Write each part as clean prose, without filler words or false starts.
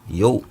Yo.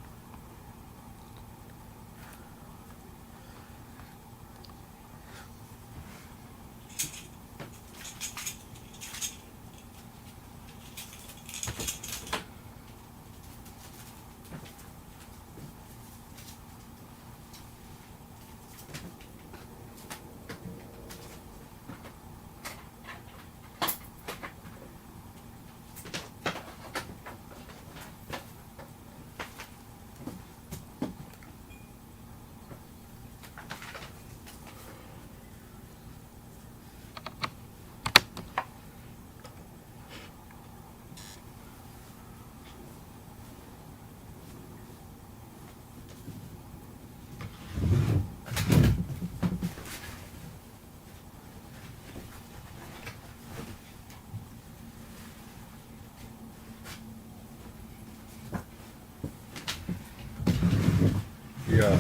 Yeah.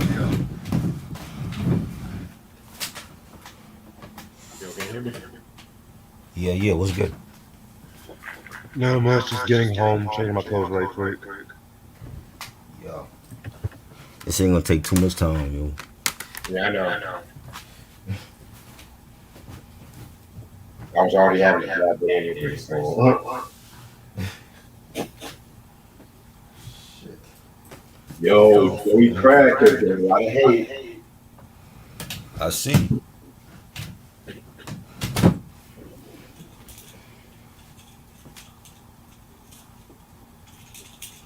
Yo, can you hear me? Yeah, what's good? No much, just getting home, changing my clothes right quick. Yeah. This ain't gonna take too much time, yo. Yeah, I know. I was already having a bad day anyway, so. Shit. Yo, Yo, Joey Crack is getting a lot of hate. I see.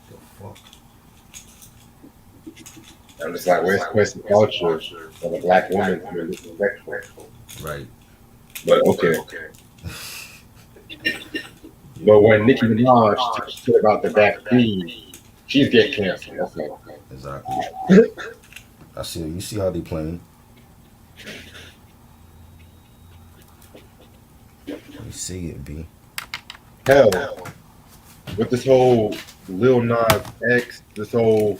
The fuck? I'm just like, where's the culture of a black woman to be disrespectful? Right. But okay. But when Nicki Minaj talks shit about the vaccine, she's getting canceled. Okay. Exactly. I see. You see how they playing? You see it, B. Hell, with this whole Lil Nas X, this whole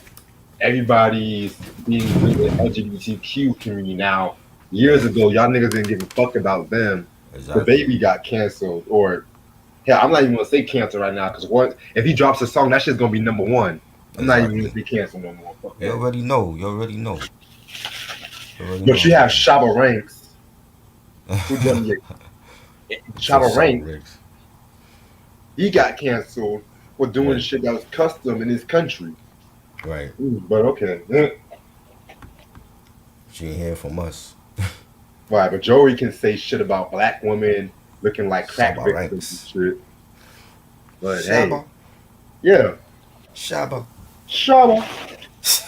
everybody's being with the LGBTQ community now. Years ago, y'all niggas didn't give a fuck about them. The Exactly. baby got canceled, or hell, I'm not even gonna say canceled right now because what if he drops a song, that shit's gonna be number one. I'm not even gonna Exactly. say canceled no more. Fuck You that. already know. You already know. You already But know you how have it Shabba Ranks, who done is. Just Shabba shop Ranks. Ricks. He got canceled for doing Right. shit that was custom in his country. Right. But okay. She ain't hear from us. Right, but Joey can say shit about black women looking like crack Shabba victims and Ranks. shit. But hey, Shabba. yeah. Shabba. Shabba,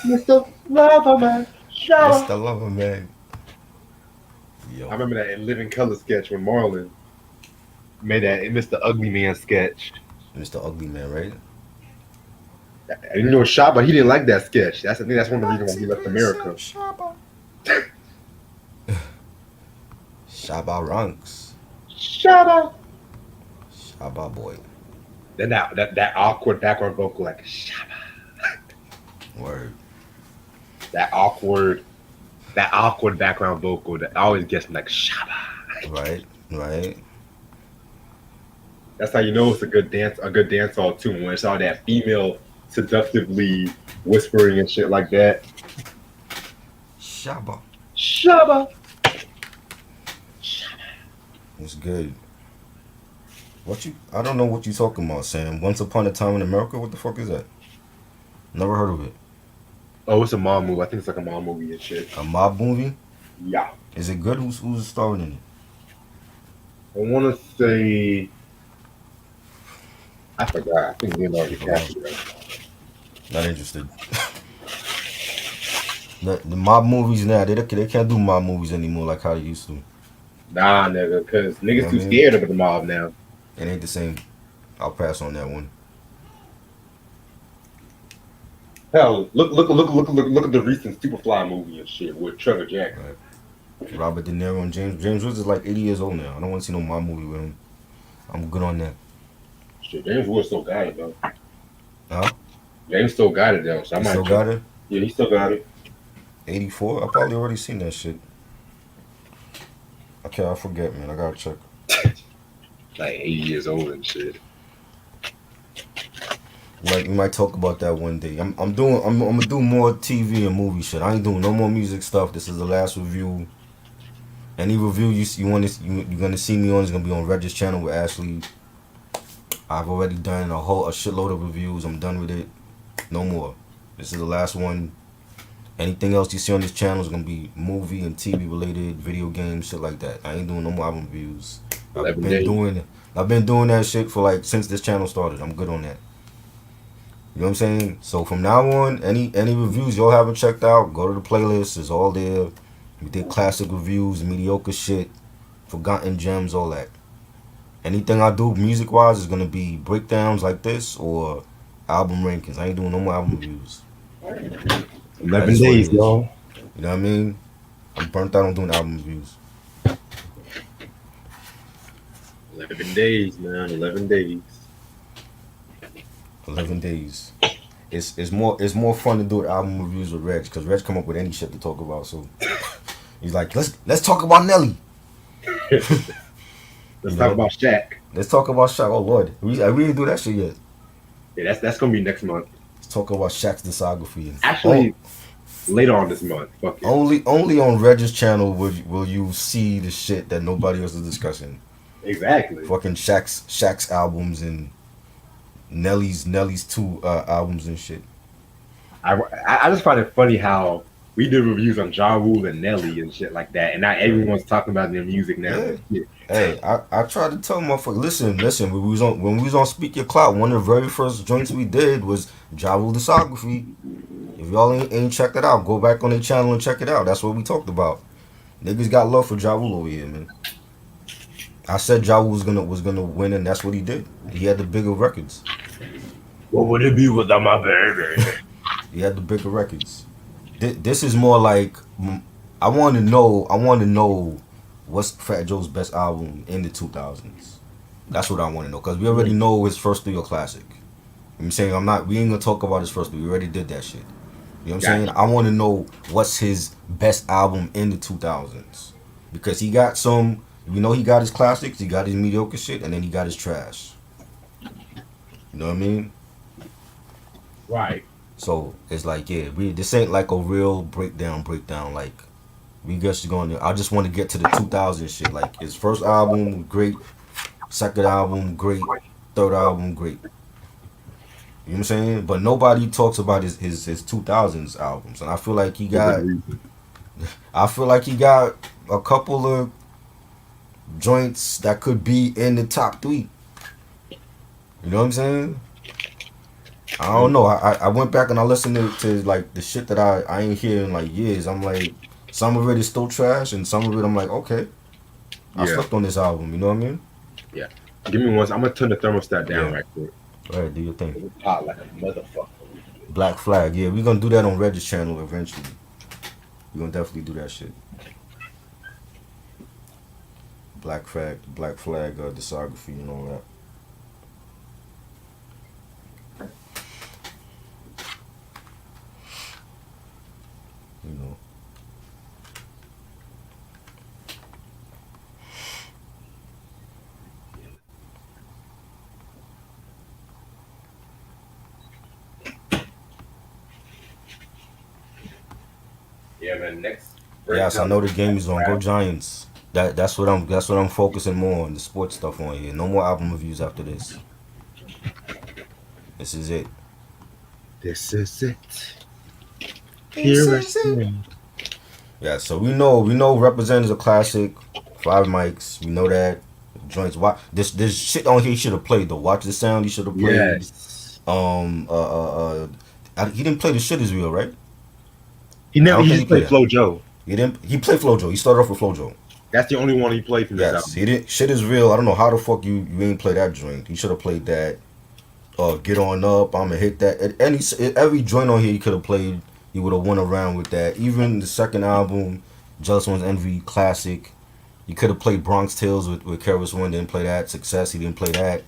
Mr. Loverman, Shabba. Mr. Lover, man. I Yo. remember that in Living Color sketch when Marlon made that Mr. Ugly Man sketch. Mr. Ugly Man, right? And you know Shabba, he didn't like that sketch. I think that's one of the reasons why he left Oxygen America. Shabba. Shabba Ranks. Shabba. Shabba boy. Then that awkward background vocal like Shabba. Word. That awkward that awkward background vocal that always gets me like Shabba. Right. Right. That's how you know it's a good dance hall tune when it's all that female seductively whispering and shit like that. Shabba. Shabba. What's good? What you? I don't know what you talking about, Sam. Once Upon a Time in America. What the fuck is that? Never heard of it. Oh, it's a mom movie. I think it's like a mom movie and shit. A mob movie? Yeah. Is it good? Who's starring in it? I want to say, I forgot. I think Leonardo Forgot. DiCaprio. Not interested. The mob movies now, they can't do mob movies anymore like how they used to. Nah, nigga, because You niggas know what too I mean? scared of the mob now. It ain't the same. I'll pass on that one. Hell, look at the recent Superfly movie and shit with Trevor Jackson. Right. Robert De Niro and James Woods is like 80 years old now. I don't want to see no mob movie with him. I'm good on that. Shit, James Woods still got it though. Huh? James still got it though, so I He might still just. got it? Yeah, he still got it. 84? I probably already seen that shit. Okay, I forget, man. I gotta check. Like 80 years old and shit. We might talk about that one day. I'm gonna do more TV and movie shit. I ain't doing no more music stuff. This is the last review. Any review you're gonna see me on is gonna be on Reg's channel with Ashley. I've already done a shitload of reviews. I'm done with it. No more. This is the last one. Anything else you see on this channel is gonna be movie and TV related, video games, shit like that. I ain't doing no more album reviews. I've 11 been days. doing I've been doing that shit for like since this channel started. I'm good on that. You know what I'm saying? So from now on, any reviews y'all haven't checked out, go to the playlist. It's all there. We did classic reviews, mediocre shit, forgotten gems, all that. Anything I do music wise is gonna be breakdowns like this or album rankings. I ain't doing no more album reviews. That 11 is what it days, is. y'all. You know what I mean? I'm burnt out on doing album reviews. 11 days, man. 11 days. 11 days. It's more fun to do album reviews with Reg because Reg come up with any shit to talk about. So he's like, let's talk about Nelly. Let's talk about Shaq. Let's talk about Shaq. Oh Lord, we didn't do that shit yet. Yeah, that's gonna be next month. Let's talk about Shaq's discography. Actually, later on this month. Fuck it. Only on Reg's channel will you see the shit that nobody else is discussing. Exactly. Fucking Shaq's albums and Nelly's two albums and shit. I just find it funny how we did reviews on Ja Rule and Nelly and shit like that, and now everyone's talking about their music now. Yeah. Hey, I tried to tell motherfuckers, listen. When we was on Speak Your Clout, one of the very first joints we did was Ja Rule Discography. If y'all ain't checked it out, go back on their channel and check it out. That's what we talked about. Niggas got love for Ja Rule over here, man. I said Ja Rule was gonna win, and that's what he did. He had the bigger records. What would it be without my baby? He had the bigger records. This is more like I want to know what's Fat Joe's best album in the 2000s. That's what I want to know because we already know his first three are classic. You know what I'm saying we ain't gonna talk about his first three. We already did that shit. You know what I'm saying? I want to know what's his best album in the 2000s because he got some. We know he got his classics, he got his mediocre shit, and then he got his trash. You know what I mean? Right. So it's like, yeah, this ain't like a real breakdown. Like we just going. I just want to get to the 2000 shit. Like his first album, great. Second album, great. Third album, great. You know what I'm saying? But nobody talks about his 2000s albums, and I feel like he got. A couple of joints that could be in the top three. You know what I'm saying? I don't know. I went back and I listened to like the shit that I ain't hear in like years. I'm like, some of it is still trash, and some of it I'm like, okay, I slept on this album. You know what I mean? Yeah. Give me one. I'm gonna turn the thermostat down right quick. All right, do your thing. It's hot like a motherfucker. Black Flag. Yeah, we're gonna do that on Reg's channel eventually. We're gonna definitely do that shit. Black Flag discography and all that. You know. Yeah, man. Next. Yes, I know the game is on. Go Giants. That's what I'm focusing more on, the sports stuff on here. No more album reviews after this. This is it. This is it. Here is it. Yeah, so we know Represent is a classic. 5 mics, we know that. Joints. This shit on here he should have played though. Watch the sound he should have played. Yes. He didn't play the Shit Is Real, right? He just played Flo Joe. He played FloJo. He started off with FloJo. That's the only one he played from this album. He didn't. Shit Is Real. I don't know how the fuck you ain't play that joint. He should have played that. Get On Up. I'ma hit that. Every joint on here he could have played. He would have went around with that. Even the second album, Jealous One's Envy, classic. He could have played Bronx Tales with Keras One. Didn't play that. Success. He didn't play that.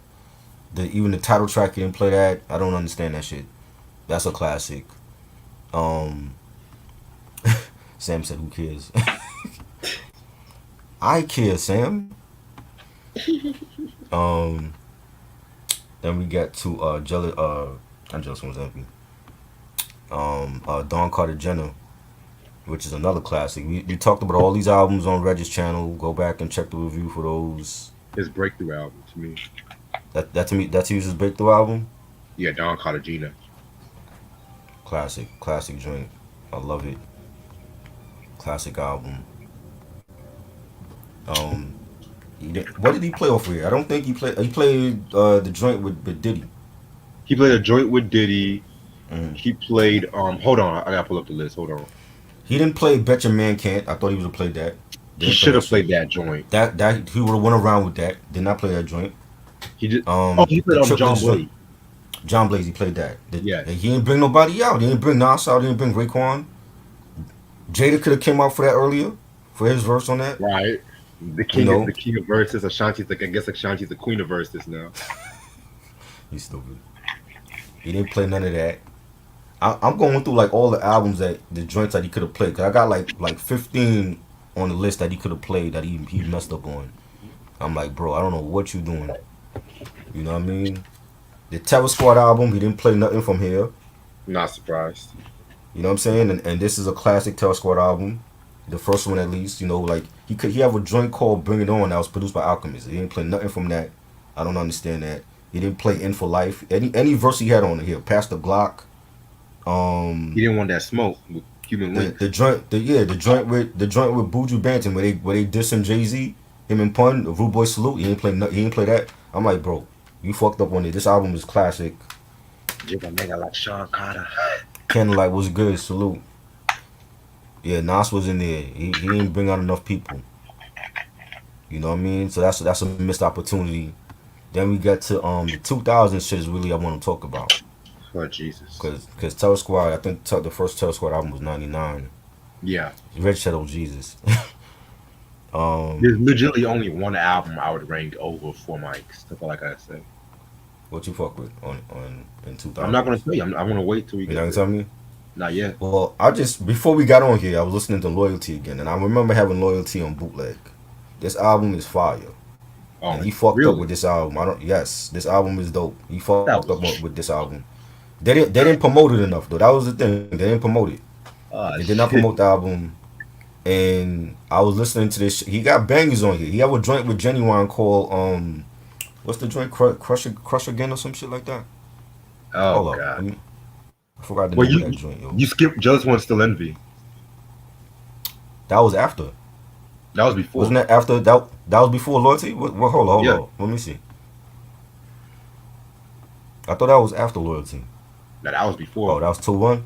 Even the title track he didn't play that. I don't understand that shit. That's a classic. Sam said, "Who cares?" I care, Sam. Then we got to That just was empty. Don Carter Jenner, which is another classic. We talked about all these albums on Reg's channel. Go back and check the review for those. His breakthrough album to me. That to me, that's his breakthrough album. Yeah, Don Cartagena. Classic joint. I love it. Classic album. Um, what did he play off here? I don't think he played. He played the joint with Diddy. He played a joint with Diddy. Mm. He played. Hold on, I gotta pull up the list. Hold on. He didn't play Bet Your Man Can't. I thought he would have played that. He should have played that joint. That he would have went around with that. Did not play that joint. He did. He played on John Blaze. John Blaze, he played that. Yeah. He didn't bring nobody out. He didn't bring Nas out. He didn't bring Raekwon. Jada could have came out for that earlier, for his verse on that. Right. The king of verses. Ashanti's like, I guess Ashanti's the queen of verses now. He's stupid. He didn't play none of that. I'm going through like all the albums that the joints that he could have played. Cause I got like 15 on the list that he could have played that he messed up on. I'm like, bro, I don't know what you doing. You know what I mean? The Terror Squad album, he didn't play nothing from here. Not surprised. You know what I'm saying? And this is a classic Terror Squad album. The first one at least. You know, like he have a joint called Bring It On that was produced by Alchemist. He didn't play nothing from that. I don't understand that. He didn't play In for Life. Any verse he had on here, Pastor Glock. He didn't want that smoke with Cuban Links. The joint with Buju Banton where they dissing Jay-Z, him and Pun, the Rude Boy Salute. He didn't play that. I'm like, bro, you fucked up on it. This album is classic. Jig a nigga like Sean Carter. Candlelight was good. Salute. Yeah, Nas was in there. He didn't bring out enough people. You know what I mean? So that's a missed opportunity. Then we get to the 2000 shit is really I want to talk about. Oh Jesus. Because Terror Squad, I think the first Terror Squad album was 99. Yeah. Red Shadow Jesus. There's legitimately only one album I would rank over Four Mics. That's all I gotta say. What you fuck with on in 2000? I'm not gonna tell you. I'm gonna wait till we You get. not gonna tell me? Not yet. Well, before we got on here, I was listening to Loyalty again, and I remember having Loyalty on bootleg. This album is fire. Oh, And he fucked really? up with this album. Yes, this album is dope. He fucked up with this album. They didn't promote it enough though. That was the thing. They didn't promote it. They did not promote the album. And I was listening to this. He got bangers on here. He have a joint with Genuine called what's the joint? Crush Again or some shit like that. Oh Hold God. up. I forgot the name of that joint. Yo. You skipped Just One Still Envy. That was after. That was before. Wasn't that after? That was before Loyalty. Hold on. Yeah. Let me see. I thought that was after Loyalty. No, that was before. Oh, that was 2-1?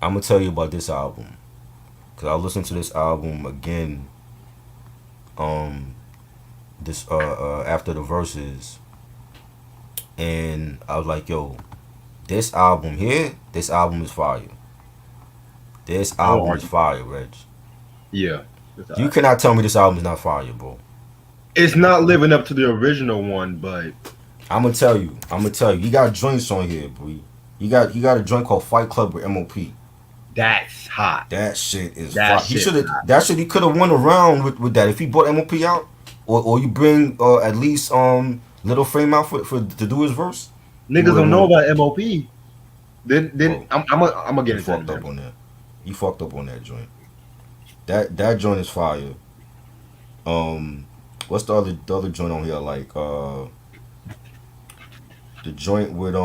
I'm going to tell you about this album. Because I listened to this album again after the verses. And I was like, yo, this album is fire. This album is fire, Reg. Yeah. You cannot tell me this album is not fire, bro. It's not living up to the original one, but I'm gonna tell you. You got joints on here, bro. You got a joint called Fight Club with MOP. that's hot. That shit is That fire. shit He could have won around with that if he brought MOP out, or you bring at least Little Frame out for to do his verse. Niggas don't know about MOP. Then Bro, I'm gonna get You into fucked that. up on that. You fucked up on that joint. That joint is fire. What's the other joint on here? Like the joint with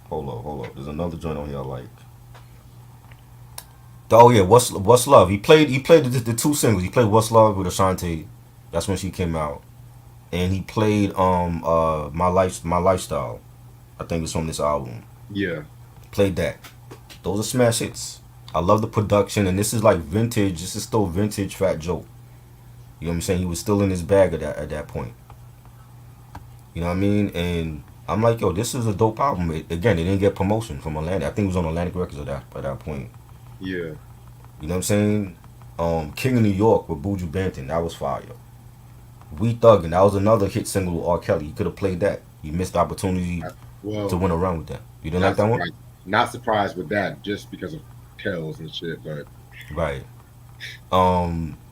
Hold up. There's another joint on here I like. Oh yeah, What's Love? He played the two singles. He played What's Love with Ashanti. That's when she came out. And he played My Lifestyle. I think it's from this album. Yeah. Played that. Those are smash hits. I love the production, and this is like vintage. This is still vintage Fat Joe. You know what I'm saying? He was still in his bag at that point. You know what I mean? And I'm like, yo, this is a dope album. Again, it didn't get promotion from Atlantic. I think it was on Atlantic Records at that point. Yeah. You know what I'm saying? King of New York with Buju Banton, that was fire. We Thuggin', that was another hit single with R. Kelly. He could have played that. He missed the opportunity to win around with that. You didn't like that one? Not surprised with that, just because of Kells and shit, but Right.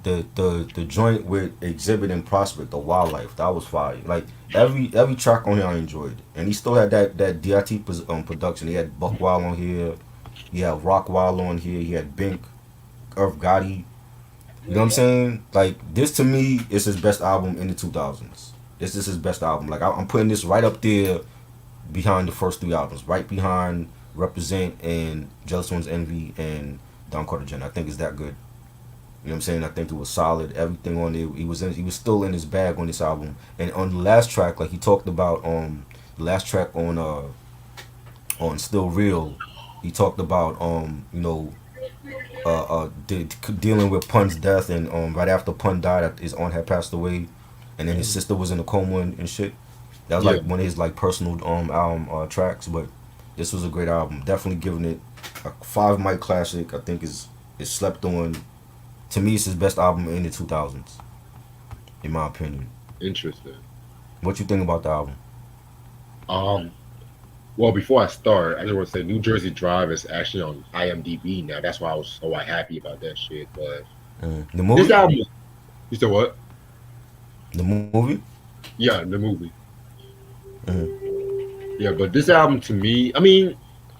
the joint with Exhibit and Prospect, the Wildlife, that was fire. Like every track on here I enjoyed, and he still had that DIT production. He had Buck Wild on here, he had Rock Wild on here, he had Bink, Irv Gotti. You know what I'm saying? Like this to me is his best album in the 2000s. This is his best album. Like I'm putting this right up there behind the first three albums, right behind Represent and Jealous One's Envy and Don Carter. I think it's that good. You know what I'm saying? I think it was solid. Everything on it, he was still in his bag on this album. And on the last track, like he talked about the last track on Still Real, he talked about dealing with Pun's death, and right after Pun died, his aunt had passed away, and then his sister was in a coma and shit. That was like one of his like personal album tracks, but this was a great album. Definitely giving it a 5 mic classic. I think is slept on. To me, it's his best album in the 2000s, in my opinion. Interesting. What you think about the album? Well, before I start, I just want to say New Jersey Drive is actually on IMDb now. That's why I was so happy about that shit. But the movie? this album, you said what? The movie? Yeah, the movie. Yeah, but this album to me, I mean,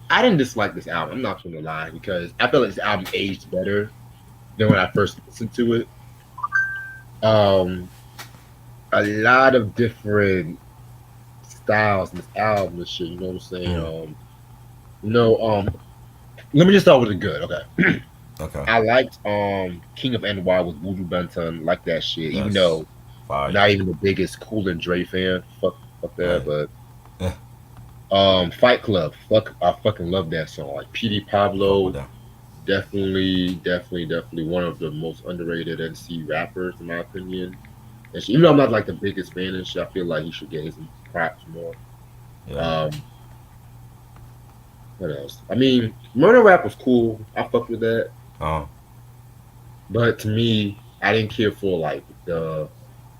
I didn't dislike this album. I'm not going to lie, because I feel like this album aged better than when I first listened to it. A lot of different styles in this album and shit, you know what I'm saying? Let me just start with the good, okay? Okay. I liked King of NY with Voodoo Benton, like that shit, even though fire. Not even the biggest Cool and Dre fan, fuck that, Right. but Fight Club, I fucking love that song. Like PD Pablo, definitely one of the most underrated NC rappers in my opinion. And even though I'm not like the biggest fan and shit, I feel like he should get his props more. Yeah. What else? I mean, Murder Rap was cool. I fucked with that. But to me, I didn't care for like the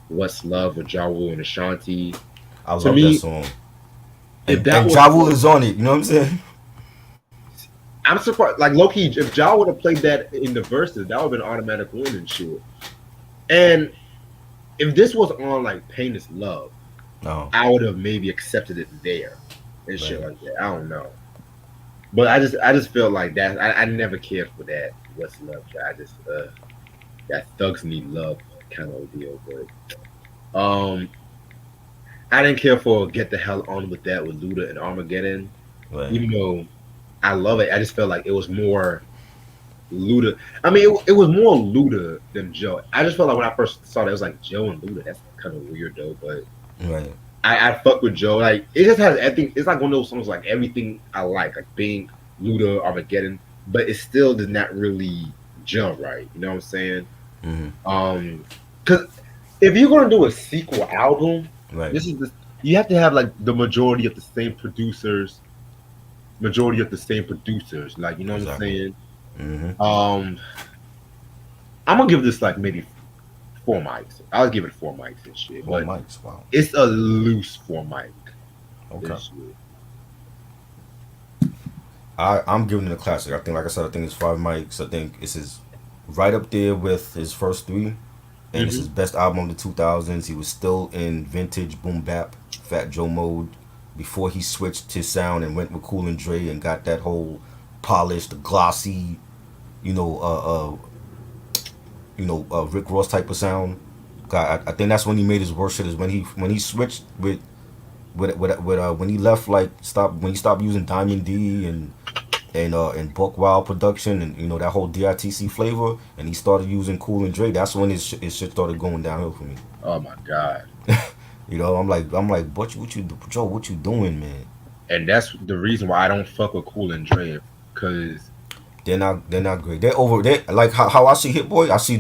What's Love with Ja Rule and Ashanti. I love that song. And that Ja Rule is on it, you know what I'm saying? I'm surprised, like low-key, if Ja would have played that in the verses, that would have been an automatic win and shit. And if this was on like Pain is Love, I would have maybe accepted it there and shit like that. I don't know. But I just feel like that I never cared for that What's Love. I just that Thugs Need Love kind of deal. But I didn't care for Get the Hell On With That with Luda and Armageddon. Right. Even though I love it, I just felt like it was more Luda. I mean, it was more Luda than Joe. I just felt like when I first saw that, it was like Joe and Luda. That's kind of weird though, but right. I fuck with Joe. Like it just has everything. It's like one of those songs like everything I like being Luda, Armageddon, but it still does not really jump right. You know what I'm saying? Mm-hmm. Because if you're gonna do a sequel album, right, you have to have like the majority of the same producers. Like, you know exactly. What I'm saying? Mm-hmm. I'm gonna give this like maybe 4 mics. I'll give it 4 mics and shit. 4 mics, wow. It's a loose 4 mic. Okay. I'm giving it a classic. I think, like I said, I think it's 5 mics. I think it's right up there with his first 3, and it's his best album of the 2000s. He was still in vintage boom bap, Fat Joe mode before he switched his sound and went with Cool and Dre and got that whole polished, glossy, Rick Ross type of sound. I think that's when he made his worst shit. Is when he switched when he left when he stopped using Diamond D and Buck Wild production and that whole DITC flavor, and he started using Cool and Dre. That's when his shit started going downhill for me. Oh my god. I'm like, what you doing, man? And that's the reason why I don't fuck with Cool and Dre, because they're not great. They're over. They like how I see Hit Boy. I see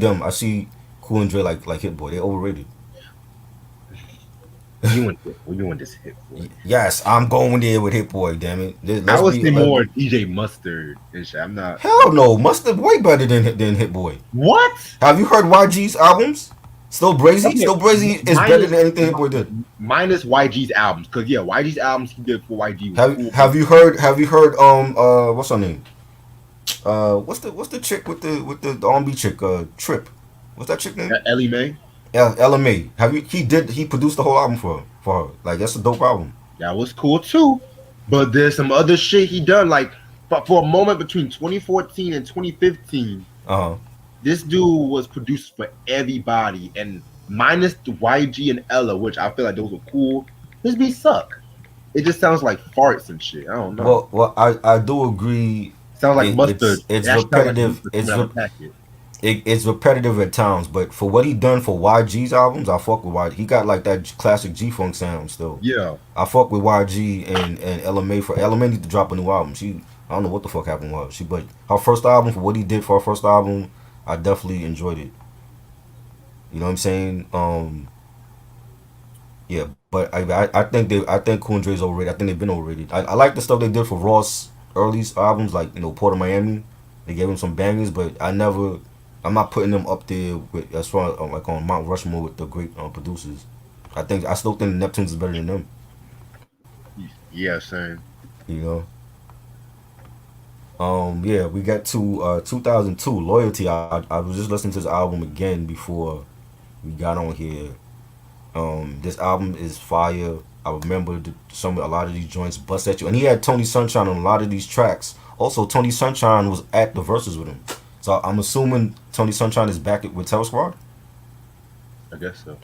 Cool and Dre like Hit Boy. They're overrated. You want this Hit Boy? Yes, I'm going there with Hit Boy. Damn it. I would say more DJ Mustard and shit. I'm not. Hell no, Mustard way better than Hit Boy. What? Have you heard YG's albums? Still Brazy? Okay. Still Brazy is better than anything Hit Boy did. Minus YG's albums, because YG's albums he did for YG. Have you heard what's her name? What's the chick with the R&B chick? Trip. What's that chick name? Ellie Mae. LMA. Have you? He produced the whole album for her. Like that's a dope album. That was cool too. But there's some other shit he done. Like, but for a moment between 2014 and 2015, Uh huh. this dude was produced for everybody, and minus the YG and Ella, which I feel like those were cool. His beats suck. It just sounds like farts and shit. I don't know. Well, I do agree. Sounds like mustard. It's It actually sounds like repetitive. mustard coming out of the packet. It's repetitive at times, but for what he done for YG's albums, I fuck with YG. He got like that classic G Funk sound still. Yeah. I fuck with YG and LMA for LMA need to drop a new album. I don't know what the fuck happened with her. But her first album for what he did for her first album, I definitely enjoyed it. You know what I'm saying? Yeah, but I think Cool and Dre's overrated. I think they've been overrated. I like the stuff they did for Ross early albums, like Port of Miami. They gave him some bangers, but I'm not putting them up there with as far as like on Mount Rushmore with the great producers. I still think Neptunes is better than them. Yeah, same. You know. Yeah, we got to 2002 Loyalty. I was just listening to this album again before we got on here. This album is fire. I remember a lot of these joints bust at you, and he had Tony Sunshine on a lot of these tracks. Also, Tony Sunshine was at the verses with him, so I'm assuming Tony Sunshine is back with Terror Squad. I guess so.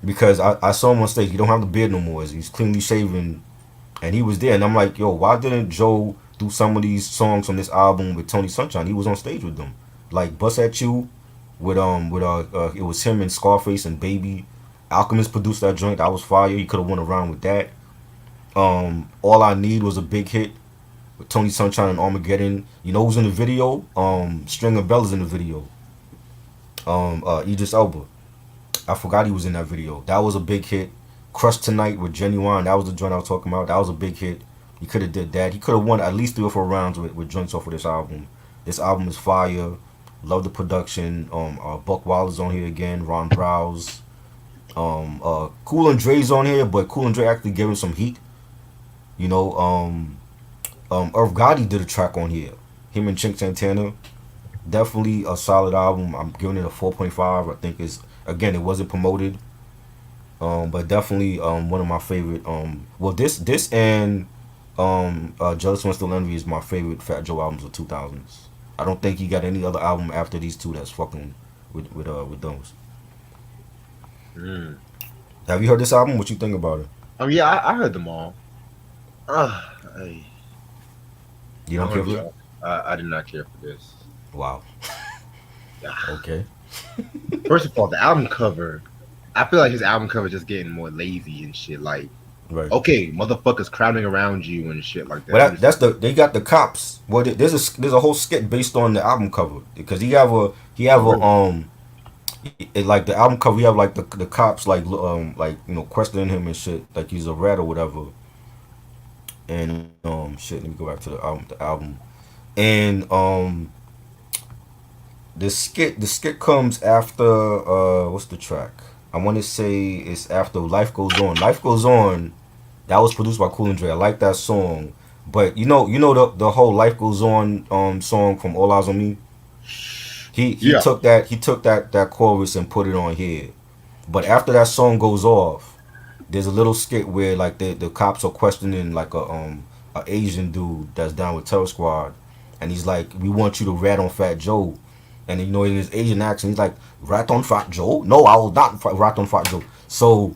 Because I saw him on stage. He don't have the beard no more. He's cleanly shaven, and he was there. And I'm like, yo, why didn't Joe do some of these songs on this album with Tony Sunshine? He was on stage with them, like Bust at You, with it was him and Scarface and Baby. Alchemist produced that joint. That was fire. He could have went around with that. All I Need was a big hit with Tony Sunshine and Armageddon. You know who's in the video? Stringer Bell is in the video. Idris Elba. I forgot he was in that video. That was a big hit. Crush Tonight with Genuine. That was the joint I was talking about. That was a big hit. He could have did that. He could have won at least 3 or 4 rounds with joints off of this album. This album is fire. Love the production. Buck Wilder's on here again. Ron Browse. Cool and Dre's on here, but Cool and Dre actually gave him some heat. You know, Irv Gotti did a track on here. Him and Chink Santana. Definitely a solid album. I'm giving it a 4.5. I think it wasn't promoted. But definitely one of my favorite. Well, this and Jealous One Still Envy is my favorite Fat Joe albums of 2000s. I don't think he got any other album after these two that's fucking with those. Have you heard this album? What you think about it? Yeah, I heard them all. You don't care for it? I did not care for this. Wow. Okay. First of all, the album cover. I feel like his album cover just getting more lazy and shit. Like, Right. okay, motherfuckers crowding around you and shit like that. But they got the cops. Well, there's a whole skit based on the album cover because he have a like the album cover. You have like the cops like questioning him and shit like he's a rat or whatever. And shit. Let me go back to the album. And the skit comes after what's the track? I want to say it's after Life Goes On. Life Goes On. That was produced by Cool and Dre. I like that song. But you know the whole Life Goes On song from All Eyes on Me. He took that chorus and put it on here. But after that song goes off, there's a little skit where like the cops are questioning like a Asian dude that's down with Terror Squad, and he's like, "We want you to rat on Fat Joe," and in his Asian accent, he's like, "Rat on Fat Joe? No, I will not rat on Fat Joe." So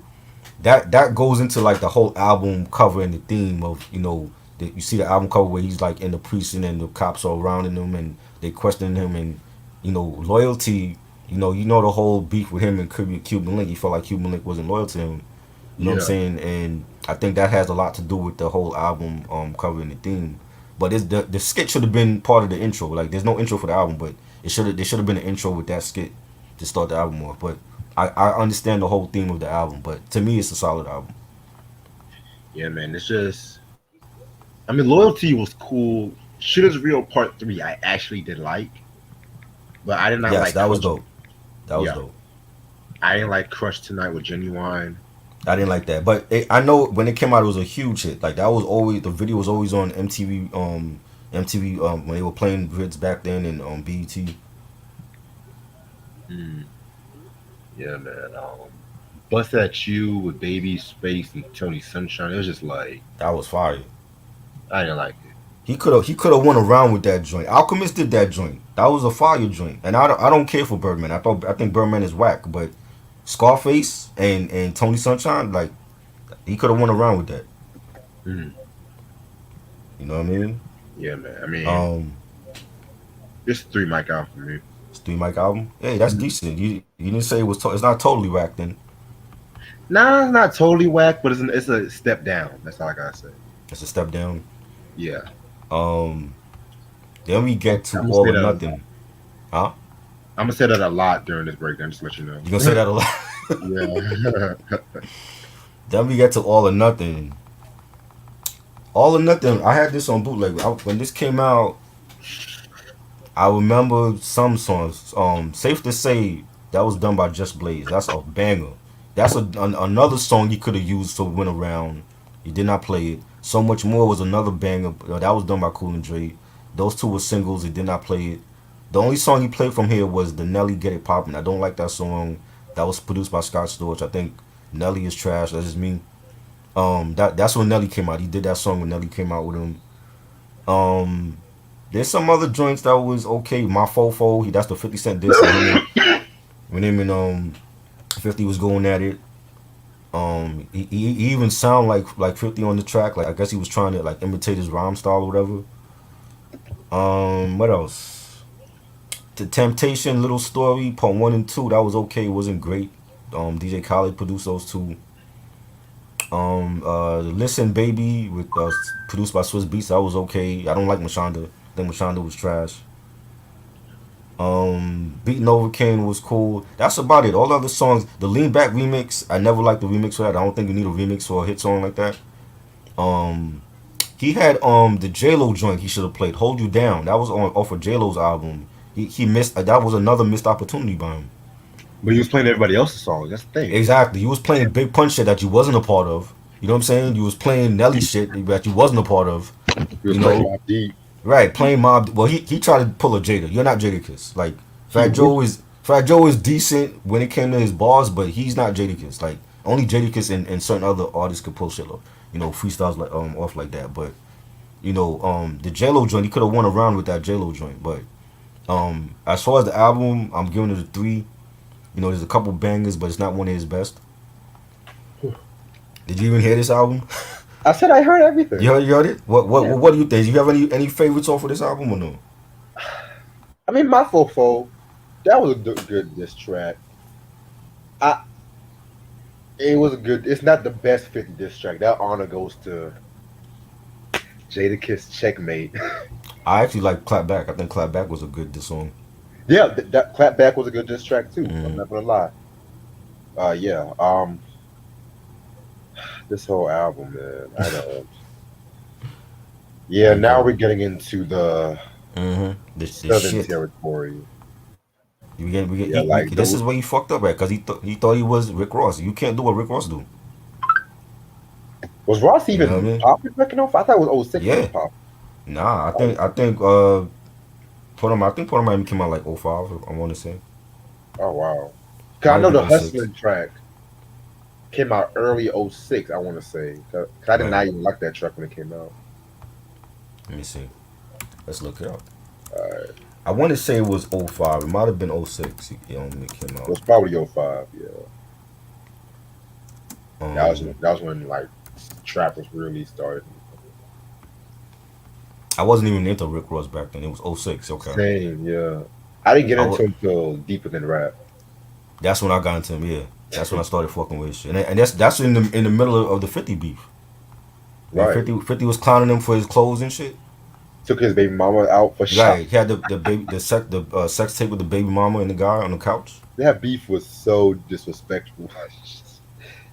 that goes into like the whole album cover and the theme of you see the album cover where he's like in the precinct and the cops are surrounding him and they questioning him and Loyalty. You know the whole beef with him and Cuban Link. He felt like Cuban Link wasn't loyal to him. You know what I'm saying? And I think that has a lot to do with the whole album cover and the theme. But the skit should have been part of the intro. Like there's no intro for the album, but there should have been an intro with that skit to start the album off. But I understand the whole theme of the album. But to me, it's a solid album. Yeah, man. It's just, Loyalty was cool. Shit Is Real Part 3 I actually did like. But I did not like. That was dope. That was dope. I didn't like Crush Tonight with Genuine. I didn't like that, but I know when it came out, it was a huge hit. Like that was always the video was always on MTV. MTV when they were playing vids back then and BET. Mm, yeah, man. Bust at You with Baby Space and Tony Sunshine. It was just like That was fire. I didn't like it. He could have went around with that joint. Alchemist did that joint. That was a fire joint. And I don't care for Birdman. I think Birdman is whack, but Scarface and Tony Sunshine, like, he could have went around with that. Mm, You know what I mean? yeah, man. I mean, Um, it's three mic out for me. it's 3 Mic album. Hey, that's decent. You didn't say it's not totally whack then. Nah, it's not totally whack, but it's a step down. That's all I gotta say. It's a step down. Yeah, Um, then we get I'm to gonna say All or that. Nothing. Huh? I'm gonna say that a lot during this breakdown. Just to let you know. You gonna say that a lot? Yeah. Then we get to All or Nothing. All or Nothing. I had this on bootleg. When this came out, I remember some songs. Safe to Say, that was done by Just Blaze. That's a banger. That's another song you could have used to win around. You did not play it. So Much More was another banger. That was done by Cool and Dre. Those two were singles. He did not play it. The only song he played from here was the Nelly Get It Poppin'. I don't like that song. That was produced by Scott Storch. I think Nelly is trash. That's just me. That's when Nelly came out. He did that song when Nelly came out with him. Um, there's some other joints that was okay. My Fofo, that's the 50 Cent diss when him and 50 was going at it. He even sound like 50 on the track. Like, I guess he was trying to like imitate his rhyme style or whatever. What else? The Temptation, Little Story, part 1 and 2. That was okay. It wasn't great. DJ Khaled produced those two. Listen Baby with produced by Swiss Beats. That was okay. I don't like Mashonda. I think Mashonda was trash. Beating Over Kane was cool. That's about it. All the other songs, the Lean Back remix, I never liked the remix for that. I don't think you need a remix for a hit song like that. Um, he had the J Lo joint he should have played. Hold You Down. That was on off of J Lo's album. He missed. That was another missed opportunity by him. But he was playing everybody else's songs. That's the thing. Exactly. You was playing Big Pun shit that you wasn't a part of. You know what I'm saying? You was playing Nelly shit that you wasn't a part of. He was You playing know, Mobb Deep. right? Playing Mob. Well, he tried to pull a Jada. You're not Jadakiss. Like, Fat Joe is decent when it came to his bars, but he's not Jadakiss. Like, only Jadakiss and certain other artists could pull shit off. Freestyles like off like that. But the J Lo joint, he could have won around with that J Lo joint. But as far as the album, I'm giving it a 3. There's a couple bangers, but it's not one of his best. Did you even hear this album? I said I heard everything. You heard it? What Yeah. what do you think? Do you have any favorites off of this album or no? I mean, My Fofo, that was a good diss track. I It was a good. It's not the best 50 diss track. That honor goes to Jadakiss Checkmate. I actually like Clap Back. I think Clap Back was a good diss song. Yeah, that Clapback was a good diss track too. I'm Mm. not gonna lie. Yeah. This whole album, man. I don't. Yeah, now we're getting into the This southern shit. territory. Yeah, like This is where he fucked up at because he thought he was Rick Ross. You can't do what Rick Ross do. was Ross You know what I even mean? popping back in 05? I thought it was 06 when Yeah. he popped. Nah, I think Put 'em Miami came out like '05. I want to say. Oh wow. 'Cause I Might know have the been '06. Hustling track came out early 06, I want to say. 'Cause I did Right. not even like that track when it came out. Let me see. Let's look it up. Uh, I want to say it was '05. It might have been '06. It came it out. was probably 05, yeah. Um, That was when like trap was really started. I wasn't even into Rick Ross back then. It was '06. Okay. Same, yeah. I didn't get I into wa- it until deeper than rap. That's when I got into him. Yeah, that's when I started fucking with shit. And that's in the middle of the 50 beef. When Right. 50 was clowning him for his clothes and shit. Took his baby mama out for shot. Right. He had the sex tape with the baby mama and the guy on the couch. That beef was so disrespectful.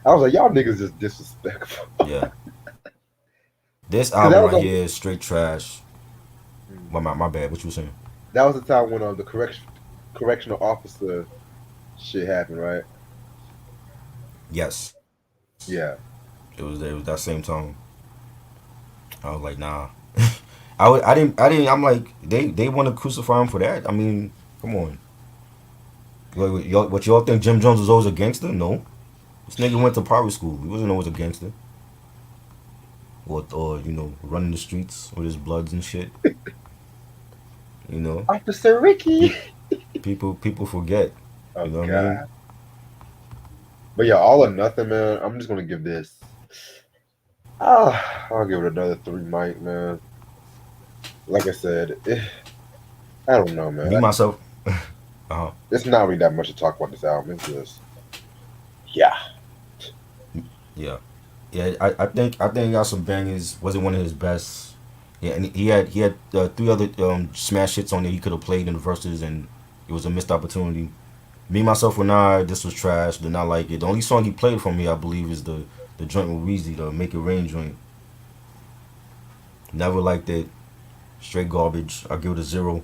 I was like, y'all niggas just disrespectful. Yeah. This 'Cause that album was right a, here is straight trash. My bad. What you were saying? that was the time when the correctional officer shit happened, right? Yes. Yeah. It was that same time. I was like, nah. I didn't. I'm like, they want to crucify him for that. I mean, come on. What y'all think Jim Jones was always a gangster? No. This nigga went to private school. He wasn't always a gangster. Or running the streets with his bloods and shit. You know, Officer Ricky. people forget. Oh You know what I mean? God. But yeah, all or nothing, man. I'm just gonna give this. I'll give it another 3 mic, man. Like I said, I don't know, man. Me myself. It's not really that much to talk about this album. It's just, yeah. Yeah, yeah. I think he got some bangers. Wasn't one of his best. Yeah, and he had 3 other smash hits on there he could have played in the verses, and it was a missed opportunity. Me myself when this was trash. Did not like it. The only song he played from me, I believe, is the joint with Weezy, the Make It Rain joint. Never liked it. Straight garbage. I'll give it a 0.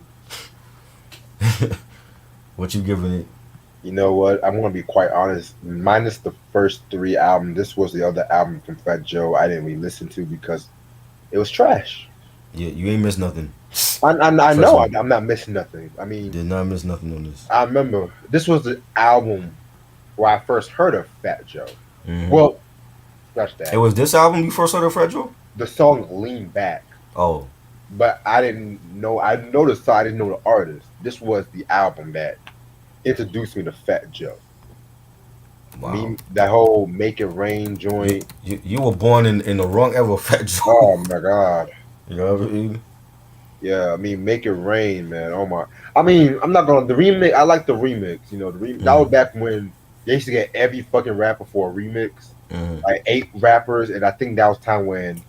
What you giving it? You know what? I'm gonna be quite honest. Minus the first 3 albums, this was the other album from Fat Joe I didn't really listen to because it was trash. Yeah, you ain't missed nothing. I Trust know me. I'm not missing nothing. I mean, Did not miss nothing on this. I remember this was the album where I first heard of Fat Joe. Hmm. Well, scratch It that. was this album you first heard of Fredro? The song "Lean Back," Oh, but I didn't know. I know the song. I didn't know the artist. This was the album that introduced me to Fat Joe. wow. That whole "Make It Rain" You, joint. you were born in the wrong era, Fat Joe. Oh my god. You know what I mean? Yeah, I mean, "Make It Rain," man. Oh my. I mean, I'm not gonna the remix. I like the remix. You know, that was back when they used to get every fucking rapper for a remix, Hmm. like 8 rappers, and I think that was time when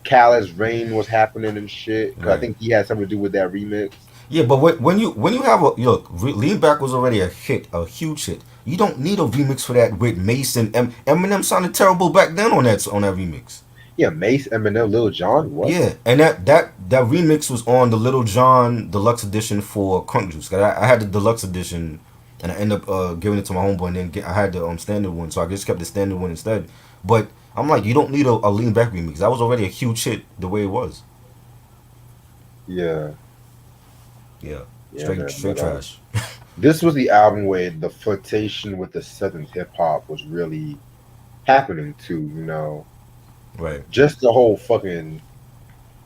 Khaled's Rain was happening and shit. Cause I Right. think he had something to do with that remix. Yeah, but when you have a look, Lean Back was already a hit, a huge hit. You don't need a remix for that with Mason. Eminem sounded terrible back then on that remix. Yeah, Mace, Eminem, Lil Jon. What? Yeah, and that remix was on the Little John Deluxe Edition for Crunk Juice. 'Cause I had the Deluxe Edition, and I ended up giving it to my homeboy, and then I had the standard one, so I just kept the standard one instead. But I'm like, you don't need a Lean Back remix. That was already a huge hit the way it was. Yeah, Yeah, yeah, man. straight But trash. this was the album where the flirtation with the Southern hip hop was really happening too. You know, Right. just the whole fucking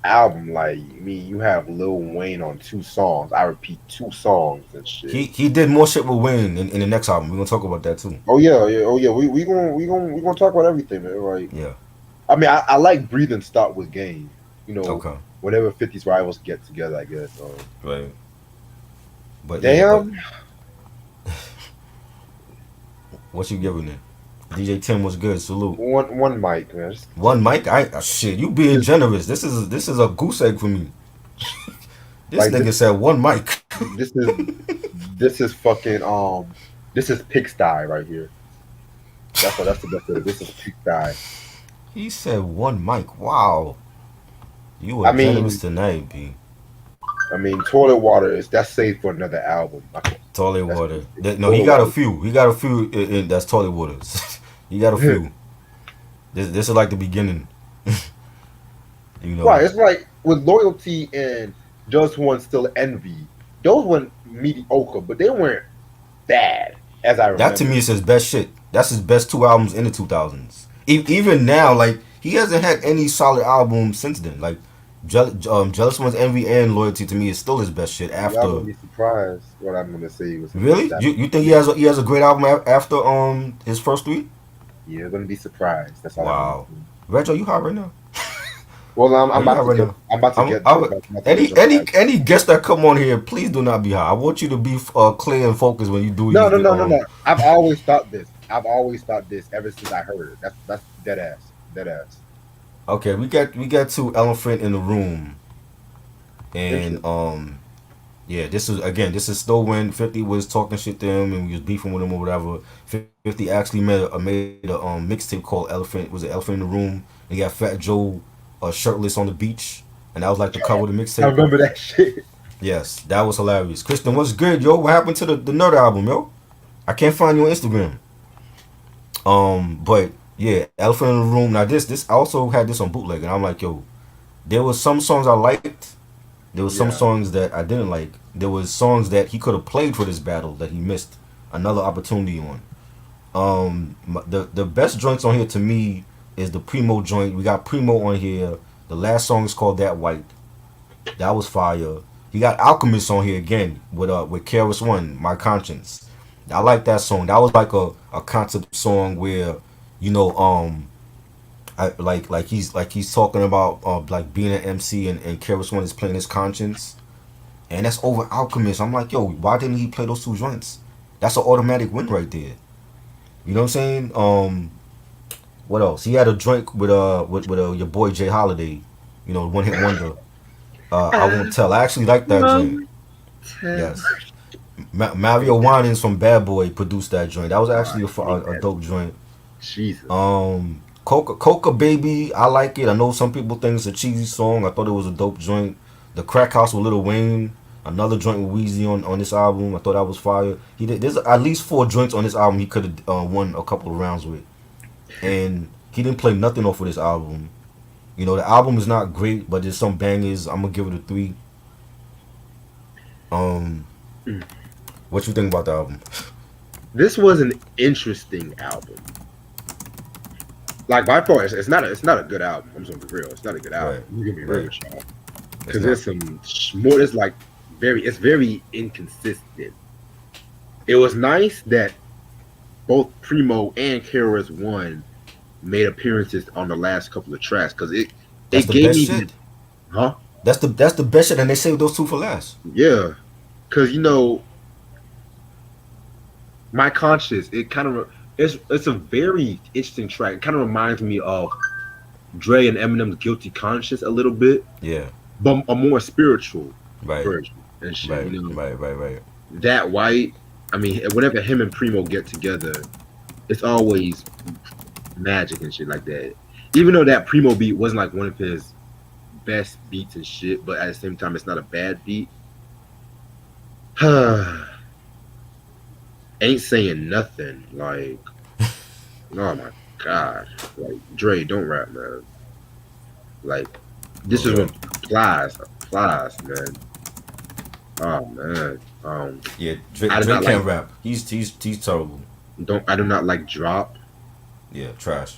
album. Like, I mean, you have Lil Wayne on 2 songs. I repeat, 2 songs and shit. He did more shit with Wayne in the next album. We're gonna talk about that too. Oh yeah, yeah, oh yeah. We gonna talk about everything, man. Like, Yeah. I mean, I like Breathe and Start with Game. You know, Okay. whenever 50s rivals get together, I guess. Right. But yeah, Damn. what you giving it? DJ Tim was good. Salute. One mic, man. One mic. Shit. You being generous. This is a goose egg for me. This Like nigga said one mic. this is this is fucking this is pigsty right here. That's the best of it. This is pigsty. He said one mic. Wow. You were I mean- generous tonight, B. I mean, toilet water that's safe for another album. Toilet That's- water. No, he got a few. He got a few. That's toilet water. He got a few. This is like the beginning. You know. Right, it's like with Loyalty and Just One Still Envy, those weren't mediocre, but they weren't bad, as I remember. That to me is his best shit. That's his best 2 albums in the 2000s. Even now, like he hasn't had any solid albums since then. Like Jealous One's Envy and Loyalty to me is still his best shit Y'all after. gonna be surprised what I'm gonna say. Was Really? You think he has a great album after his first 3? Yeah, you're gonna be surprised. That's all. Wow. Rego, you hot right now? Well, I'm Yeah, about right to now. I'm about to get. Any guests that come on here, please do not be high. I want you to be clear and focused when you do. No. I've always thought this. Ever since I heard it. That's dead ass. Okay, we got to Elephant in the Room, and yeah, this is still when 50 was talking shit to him and we was beefing with him or whatever. 50 actually made a mixtape called Elephant. Was it Elephant in the Room? And he got Fat Joe shirtless on the beach, and that was like the cover of the mixtape. I remember that shit. Yes, that was hilarious. Kristen, what's good, yo? What happened to the Nerd album, yo? I can't find you on Instagram. But yeah, Elephant in the Room. Now this I also had this on bootleg, and I'm like, yo, there was some songs I liked. There was some songs that I didn't like. There was songs that he could have played for this battle that he missed. another opportunity on. The best joints on here to me is the Primo joint. We got Primo on here. The last song is called That White. That was fire. He got Alchemist on here again with Keras One, My Conscience. I like that song. That was like a concept song where, you know, he's talking about like being an MC and Keras One is playing his conscience, and that's over Alchemist. I'm like, yo, why didn't he play those two joints? That's an automatic win right there. You know what I'm saying? What else? He had a joint with your boy Jay Holiday. You know, one hit wonder. I won't tell. I actually like that joint. Yes. Mario Winans from Bad Boy produced that joint. That was actually a dope joint. Jesus. Coca Baby, I like it. I know some people think it's a cheesy song. I thought it was a dope joint. The Crack House with Lil Wayne, another joint with Weezy on this album. I thought that was fire. There's at least 4 joints on this album he could have won a couple of rounds with, and he didn't play nothing off of this album. You know, the album is not great, but there's some bangers. I'm gonna give it a 3. What you think about the album? This was an interesting album. Like by far, it's not a good album. I'm just gonna be real. It's not a good album. Right. You can be real with y'all, because there's some more. It's like it's very inconsistent. It was nice that both Primo and Keras One made appearances on the last couple of tracks, because it That's the gave best me shit. huh That's the best shit, and they saved those two for last. yeah, because My Conscience, it kind of it's a very interesting track. It kind of reminds me of Dre and Eminem's Guilty Conscience a little bit, Yeah. but a more spiritual Right. version and shit. Right. Right. That White, I mean, whenever him and Primo get together, it's always magic and shit like that. Even though that Primo beat wasn't like one of his best beats and shit, but at the same time, it's not a bad beat. Ain't saying nothing. Like, oh my god, like Dre, don't rap, man. Like, this is what applies, man. Oh man. Yeah, Dre I do not can't like rap. He's terrible. I do not like Drop. Yeah, trash.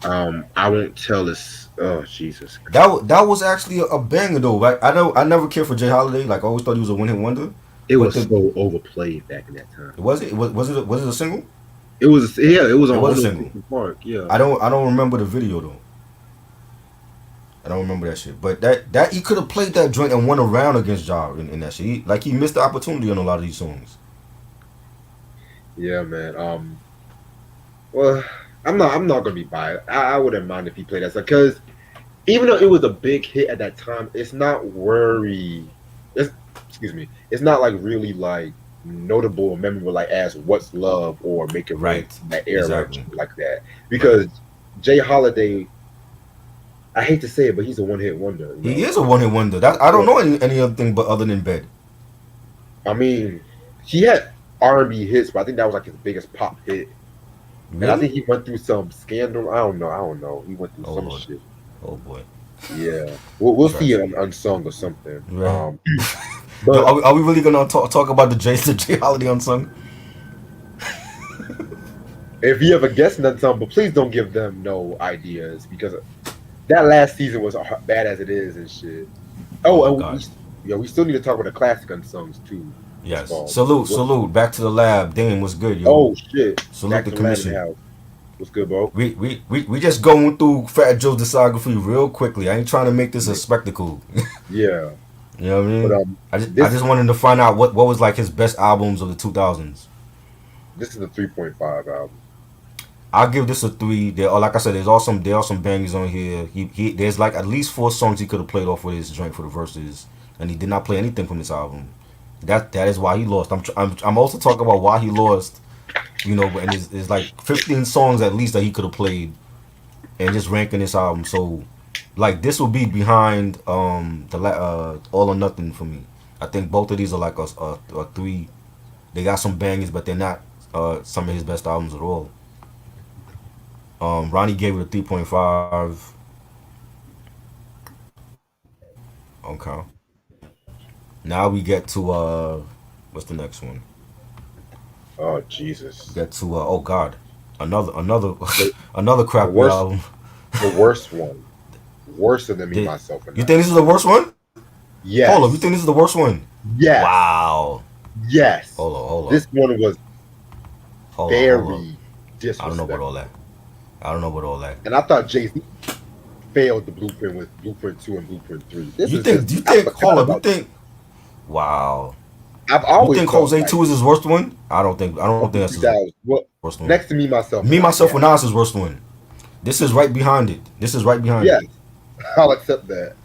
I won't tell this. Oh Jesus. That was actually a banger though. Right? I never cared for Jay Holiday. Like I always thought he was a one hit wonder. It was so overplayed back in that time. Was it? Was it a single? It was It was on a single. Park. Yeah. I don't remember the video though. I don't remember that shit. But that he could have played that joint and won a round against Ja in that shit. He missed the opportunity on a lot of these songs. Yeah, man. Well, I'm not gonna be biased. I wouldn't mind if he played that song, because even though it was a big hit at that time, it's not it's not like really like notable or memorable like as What's Love or Make It Right, that era, exactly. Like that. Because Jay Holiday, I hate to say it, but he's a one hit wonder. He is a one hit wonder. I don't know any other thing but other than Bed. I mean, he had R&B hits, but I think that was like his biggest pop hit. Really? And I think he went through some scandal. I don't know. He went through some shit. Oh boy. Yeah, we'll see it unsung or something. Right. But are we really gonna talk about the Jay Holiday unsung? If you ever guessed unsung, but please don't give them no ideas, because that last season was bad as it is and shit. We still need to talk about the classic unsungs too. Yes. Salute. Back to the lab. Damn, what's good, yo? Oh shit. Salute the commission. What's good, bro? We just going through Fat Joe's discography real quickly. I ain't trying to make this a spectacle. Yeah. You know what I mean? But, I just wanted to find out what was like his best albums of the 2000s. This is a 3.5 album. I'll give this a 3. Like I said, there are some bangers on here. There's like at least 4 songs he could have played off with his joint for the verses, and he did not play anything from this album. That is why he lost. I'm also talking about why he lost. You know, and there's like 15 songs at least that he could have played, and just ranking this album. So, like, this will be behind All or Nothing for me. I think both of these are like a 3. They got some bangers, but they're not some of his best albums at all. Ronnie gave it a 3.5. Okay. Now we get to what's the next one? Oh Jesus. Get to oh God, another The, another the crappy worst, album. the worst one, worse than me, Did myself, and you I. think this is the worst one? Hold up, you think Yes, this is the worst one? yes, Wow. yes. Hold up, This one was hold up. very I don't know about all that. disrespectful, I don't know about all that. and I thought Jay Z failed the blueprint with Blueprint 2 and Blueprint 3. This You is think? just You I think? Hold forgot up. You about this. think? Wow. I've You always think felt Jose like Two is his worst one? I don't think. I don't think that's his 2000. Well, worst one. next to me, myself, and Me I. myself Yeah, and Nas is worst one. This is right behind it. This is right behind it. yes, I'll accept that.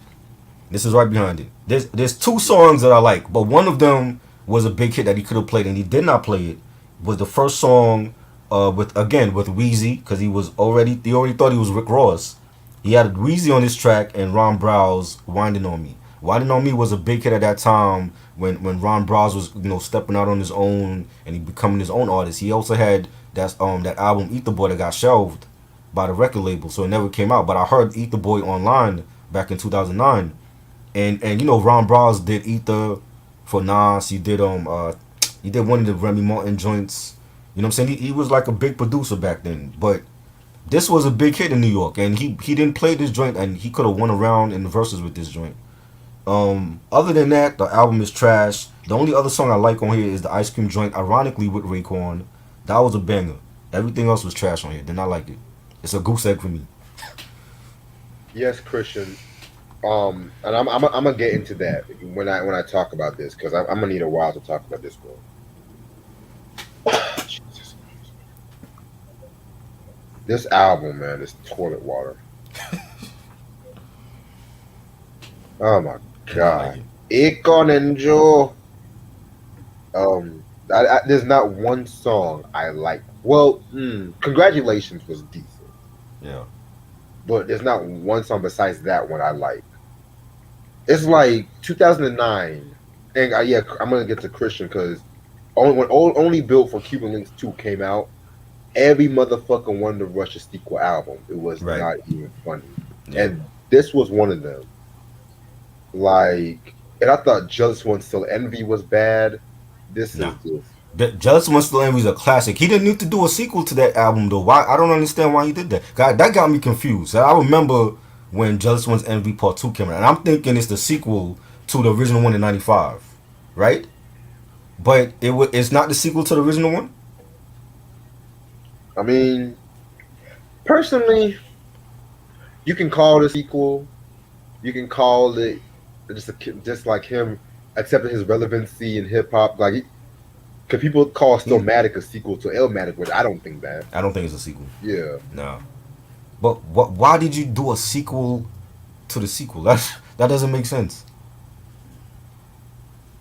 This is right behind it. There's two songs that I like, but one of them was a big hit that he could have played and he did not play it. Was the first song with again with Weezy because he already thought he was Rick Ross. He had Weezy on his track and Ron Browz "Winding on Me." "Winding on Me" was a big hit at that time when Ron Browz was stepping out on his own and he becoming his own artist. He also had that album "Eat the Boy" that got shelved by the record label, so it never came out. But I heard "Eat the Boy" online back in 2009, and Ron Browz did Ether for Nas. He did one of the Remy Martin joints. You know what I'm saying? He was like a big producer back then. But this was a big hit in New York, and he didn't play this joint, and he could have won around in the verses with this joint. Other than that, the album is trash. The only other song I like on here is the Ice Cream joint, ironically with Raekwon. That was a banger. Everything else was trash on here. Did not like it. It's a goose egg for me. Yes, Christian. And I'm gonna get into that when I talk about this because I'm gonna need a while to talk about this one. Jesus. This album, man, is toilet water. Oh my Did not like god, it. Akon and Joe. There's not one song I like. Well, congratulations was decent, Yeah. but there's not one song besides that one I like. It's like 2009, and yeah, I'm gonna get to Christian because only Built for Cuban Links 2 came out, every motherfucker wanted to rush a sequel album. It was Right. not even funny, Yeah. and this was one of them. Like, and I thought Just One Still Envy was bad. This Nah. is just Jealous One Still Envy is a classic. He didn't need to do a sequel to that album though. Why? I don't understand why he did that. God, that got me confused. I remember when Jealous One's Envy Part 2 came out, and I'm thinking it's the sequel to the original one in '95, right? But it's not the sequel to the original one. I mean, personally, you can call it a sequel. You can call it just like him accepting his relevancy in hip hop. Like, could people call He, Stillmatic a sequel to Illmatic? Which I don't think that. I don't think it's a sequel. Yeah, No. But what? Why did you do a sequel to the sequel? That doesn't make sense.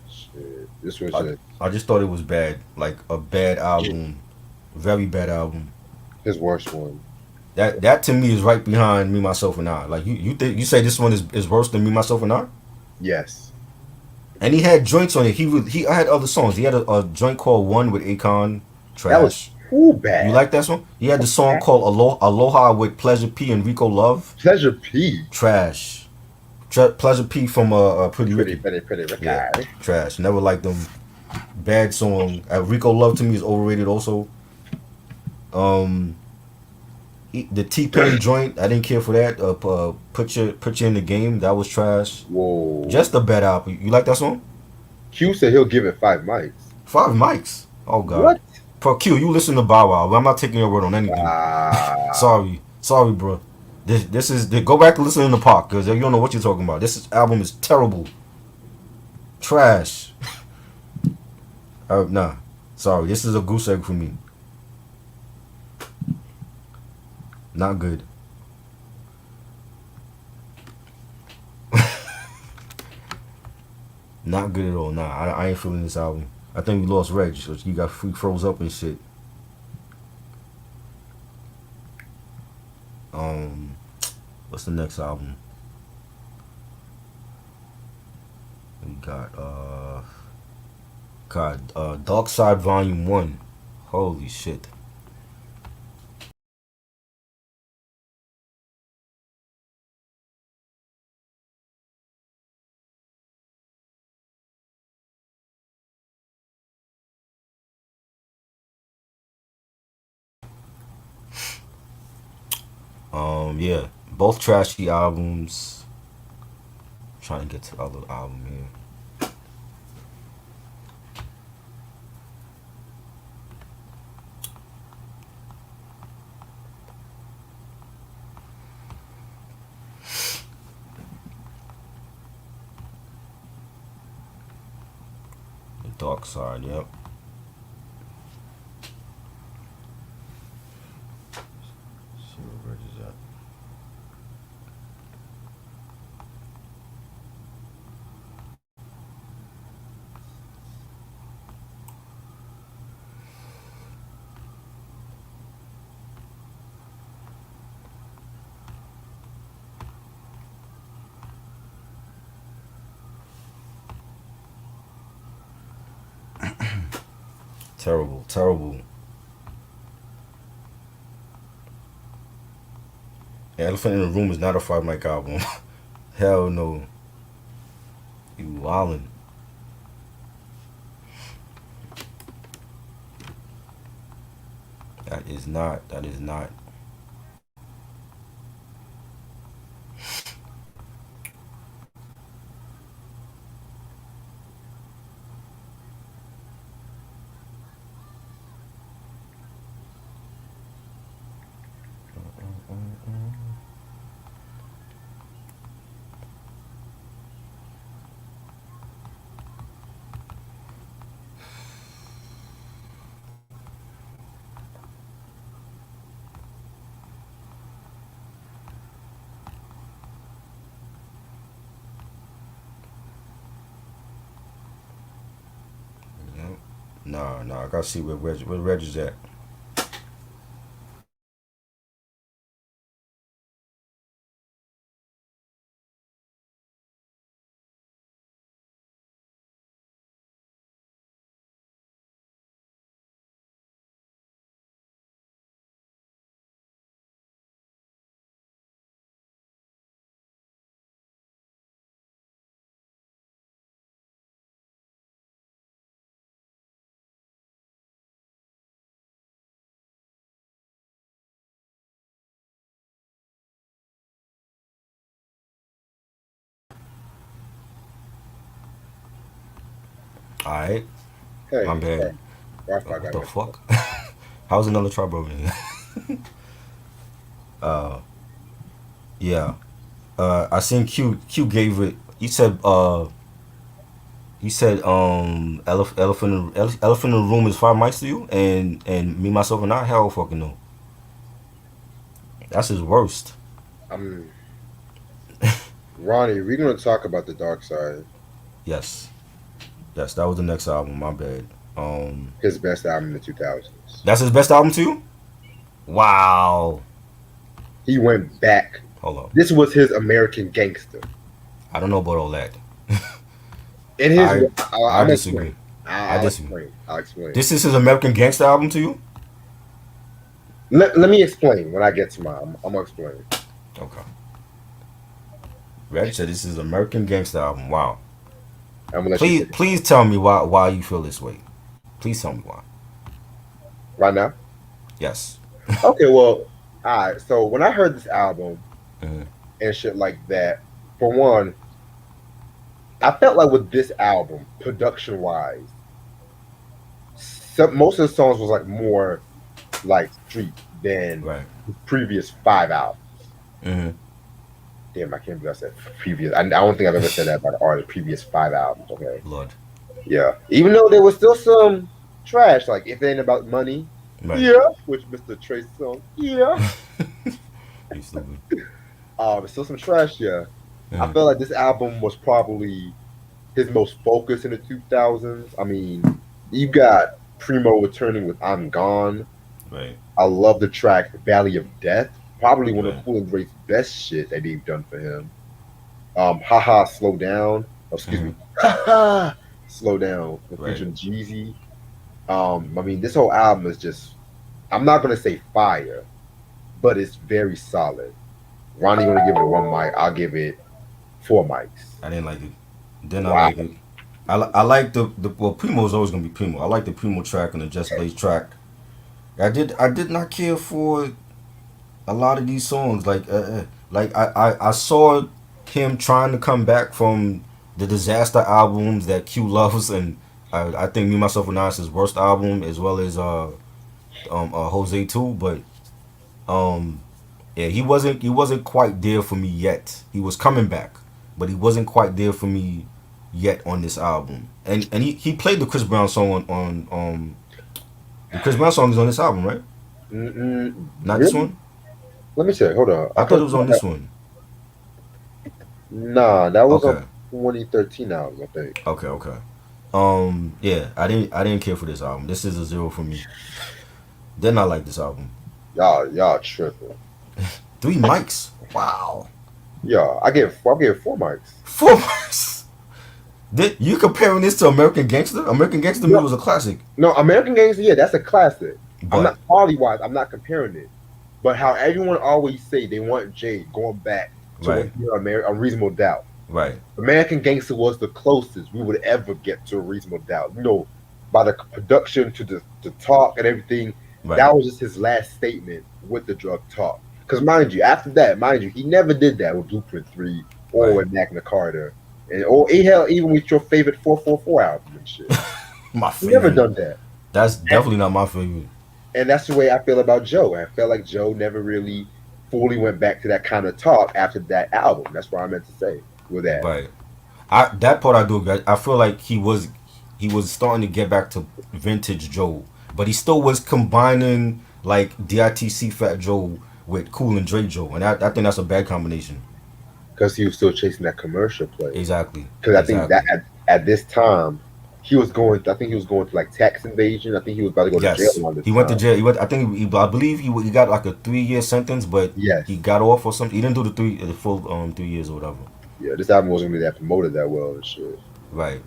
shit. This was I, just I just thought it was bad, like a bad album, very bad album. his worst one. That to me is right behind Me, Myself, and I. Like you say this one is worse than Me, Myself, and I. Yes, And he had joints on it. He had other songs. He had a joint called One with Akon, that was trash. too You bad. like that song? He had the song called Aloha with Pleasure P and Rico Love, Pleasure P. trash. Pleasure P from Pretty Ricky, Pretty yeah, Ricky. trash. Never liked them. Bad song. Rico Love to me is overrated also. Um, the T Pain joint, I didn't care for that. Put you in the game. That was trash. Whoa. Just a bad album. You like that song? Q said he'll give it 5 mics. Five mics. Oh God. What? Pro Q, you listen to Bow Wow. I'm not taking your word on anything. Wow. Sorry, bro. This is go back and listen in the park because you don't know what you're talking about. Album is terrible, trash. Nah, sorry. This is a goose egg for me. Not good. Not good at all. Nah, I ain't feeling this album. I think we lost Reg. So you got free froze up and shit. Um, what's the next album? We got Dark Side Volume 1. Holy shit. Yeah, both trashy albums. Trying to get to the other album here. The Dark Side. Yep. See where Reg is at. Terrible, terrible. Elephant in the Room is not a Five Mike album. Hell no. You wildin'. That is not. That is not. Yep. Nah, nah. I gotta see where Reg is at. All right. My Hey, bad. Wi-Fi What got the messed up. fuck? How's another tribe over here? uh, yeah. I seen Q gave it. Elephant in the Room is Five Mics to you, and me myself and I, hell fucking no. That's his worst. I'm Ronnie. We're gonna talk about the Dark Side. Yes, yes, that was the next album. My bad. His best album in the 2000s. That's his best album to you? Wow. He went back. Hold on. This was his American Gangster. I don't know about all that. In his, I I I'm disagree. explain. I I'll disagree. explain. I'll explain. This is his American Gangster album to you? Let me explain when I get to mine. I'm gonna explain. Okay. Reg said this is American Gangster album. Wow. I'm gonna let you Please, take it please tell me why you feel this way. Please tell me why. right now. Yes. Okay, well, all right. So when I heard this album Mhm. and shit like that, for one, I felt like with this album, production wise, most of the songs was like more like street than Right. his previous 5 albums. Mm-hmm. Damn, I can't believe I said previous. I don't think I've ever said that about an artist. Previous 5 albums. Okay, Lord. yeah. Even though there was still some trash, like if it ain't about money, Right. yeah, which Mr. Trace song, yeah. You stupid. Still some trash, yeah. I Mm-hmm. felt like this album was probably his most focused in the 2000s. I mean, you got Primo returning with "I'm Gone." Right. I love the track "Valley of Death." Probably one of Right. Cool and Great's best shit that they've done for him. Haha, slow down. Oh, excuse Mm-hmm. me. Haha, slow down. With Right. featuring Jeezy. I mean, this whole album is just. I'm not gonna say fire, but it's very solid. Ronnie gonna give it 1 mic. I'll give it 4 mics. I didn't like it. Did not Wow. like it. I like the well Primo's always gonna be Primo. I like the Primo track and the Just Blaze track. I did not care for a lot of these songs. Like I saw him trying to come back from the disaster albums that Q loves, and I think Me Myself and I is his worst album, as well as Jose too. But um, yeah, he wasn't quite there for me yet. He was coming back, but he wasn't quite there for me yet on this album. And he played the Chris Brown song on the Chris Brown song is on this album, right? Not this Really? one. Let me check. Hold on. I thought it was on this one. Nah, that was Okay. a 2013 album, I think. Okay. Okay. Yeah, I didn't care for this album. This is a zero for me. Then I like this album. Y'all tripping. 3 mics. Wow. Yeah, I get 4 mics. 4 mics. You comparing this to American Gangster? American Gangster to me No, was a classic. no, American Gangster, yeah, that's a classic. I'm But not quality wise, I'm not comparing it. But how everyone always say they want Jay going back to right, when Reasonable Doubt. right, American Gangster was the closest we would ever get to a Reasonable Doubt. You know, by the production to the talk and everything, right, that was just his last statement with the drug talk. Because mind you, after that, he never did that with Blueprint 3 or right. with Magna Carta. And or hell, even with your favorite 444 album and shit. My He never favorite. done that. That's definitely not my favorite. And that's the way I feel about Joe. I felt like Joe never really fully went back to that kind of talk after that album. That's what I meant to say with that. Right. That part I do agree. I feel like he was starting to get back to vintage Joe, but he still was combining like DITC Fat Joe with Cool and Dre Joe, and I think that's a bad combination. Because he was still chasing that commercial play. Exactly. Because I think Exactly. that at this time, I think he was going to like tax invasion. I think he was about to go to jail Yes. around this He went to time. jail. I believe he got like a 3 year sentence, but Yes. he got off or something. He didn't do the full 3 years or whatever. Yeah, this album wasn't really that promoted that well and shit. Right.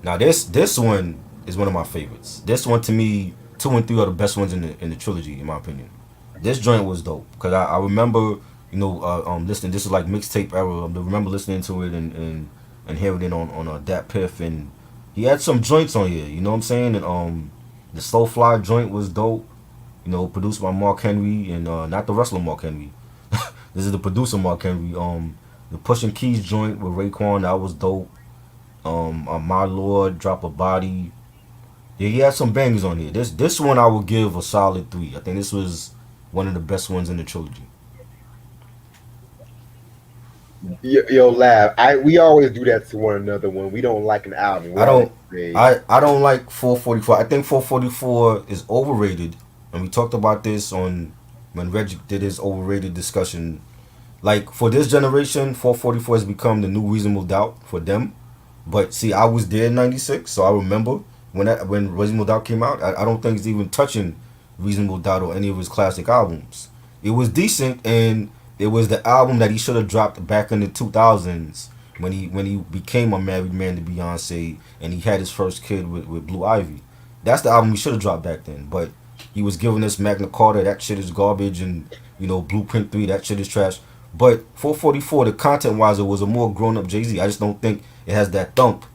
Now this one is one of my favorites. This one to me, 2 and 3 are the best ones in the trilogy, in my opinion. This joint was dope because I remember listening. This is like mixtape era. I remember listening to it and hearing it on Dat Piff, and he had some joints on here. You know what I'm saying? And the Slow Fly joint was dope. Produced by Mark Henry and not the wrestler Mark Henry. This is the producer Mark Henry. The Pushing Keys joint with Raekwon, that was dope. My Lord, Drop a Body. Yeah, he had some bangers on here. This one I would give a solid 3. I think this was one of the best ones in the trilogy. Yo, Lab, we always do that to one another when we don't like an album. We I always don't say, I don't like 444. I think 444 is overrated, and we talked about this on when Reggie did his overrated discussion. Like for this generation, 444 has become the new Reasonable Doubt for them. But see, I was there in '96, so I remember when Reasonable Doubt came out. I don't think it's even touching Reasonable Doubt or any of his classic albums. It was decent, and it was the album that he should have dropped back in the 2000s when he became a married man to Beyonce and he had his first kid with Blue Ivy. That's the album he should have dropped back then. But he was giving us Magna Carta, that shit is garbage, and Blueprint 3, that shit is trash. But 444, the content wise, it was a more grown up Jay-Z. I just don't think it has that thump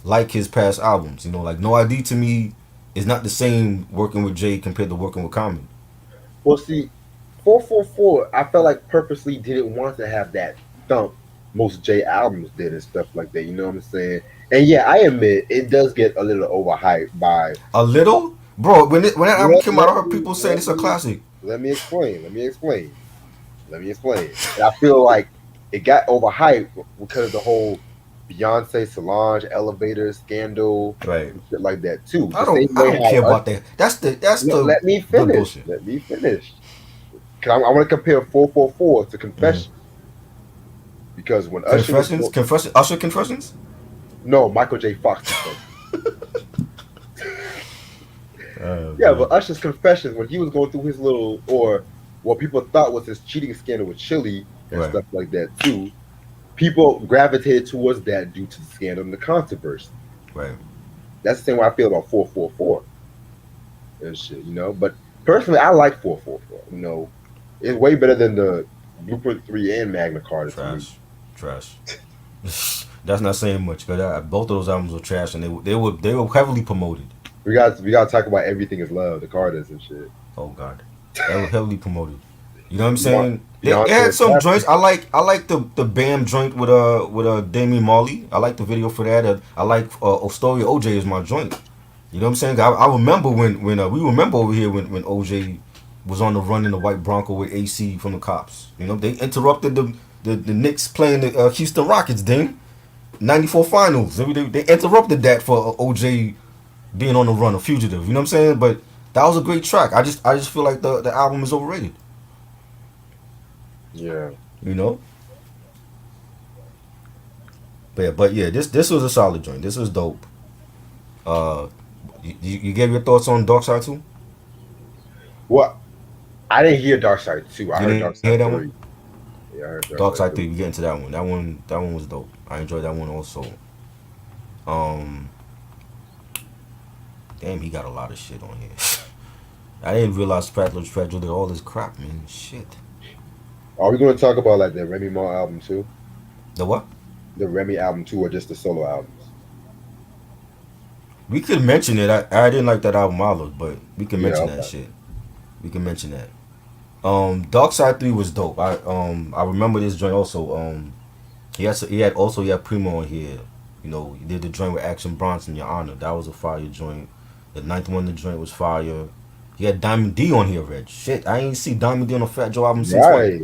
like his past albums. Like No ID to me is not the same working with Jay compared to working with Common. well, see, 444, I felt like purposely didn't want to have that thump most J albums did and stuff like that. You know what I'm saying? And yeah, I admit it does get a little overhyped by. A little? Bro, when that album Let, came out, I let heard me people saying let it's a me classic. let me explain. And I feel like it got overhyped because of the whole Beyonce Solange elevator scandal Right. and shit like that too. I The don't same I way don't how care about that. That's the let me good finish. bullshit. Let me finish. 'Cause I want to compare 444 to hmm Confession because when Usher was Usher Confessions? no Michael J. Fox Confession. Yeah, Man. but Usher's Confessions when he was going through his little or what people thought was his cheating scandal with Chili and Right. stuff like that too. People gravitated towards that due to the scandal and the controversy. Right. That's the same way I feel about 444 and shit. But personally, I like 444. It's way better than the Blueprint 3 and Magna Carta to me. Trash. That's not saying much because both of those albums were trash and they were heavily promoted. We got to talk about Everything Is Love, the Carters and shit. Oh God, they were heavily promoted. You know what I'm You want, saying? you know, They had Untitled some Chapter. joints. I like the Bam joint with Damian Marley. I like the video for that. I like Story OJ is my joint. You know what I'm saying? I remember when we remember over here when OJ was on the run in the white Bronco with AC from the cops. You know, they interrupted the Knicks playing the Houston Rockets. Then '94 finals. They interrupted that for OJ being on the run, a fugitive. You know what I'm saying? But that was a great track. I just feel like the album is overrated. Yeah. You know. But yeah, this was a solid joint. This was dope. Uh, you gave your thoughts on Dark Side 2? Well, I didn't hear Dark Side 2. I You heard didn't Dark hear Side that one? 3. Yeah, I heard Dark Dark Side Side 3, 3. we get into that one. That one was dope. I enjoyed that one also. Um, damn, he got a lot of shit on here. I didn't realize Fat Joe did all this crap, man. Shit. Are we going to talk about like the Remy Ma album too? The what? The Remy album too, or just the solo albums? We could mention it. I didn't like that album either, but we can Yeah, mention that okay. shit. We can mention that. Dark Side 3 was dope. I remember this joint also. He had Primo on here. You know, he did the joint with Action Bronson, Your Honor. That was a fire joint. The ninth one, the joint was fire. He had Diamond D on here, Reg. Shit, I ain't see Diamond D on a Fat Joe album since what? Right.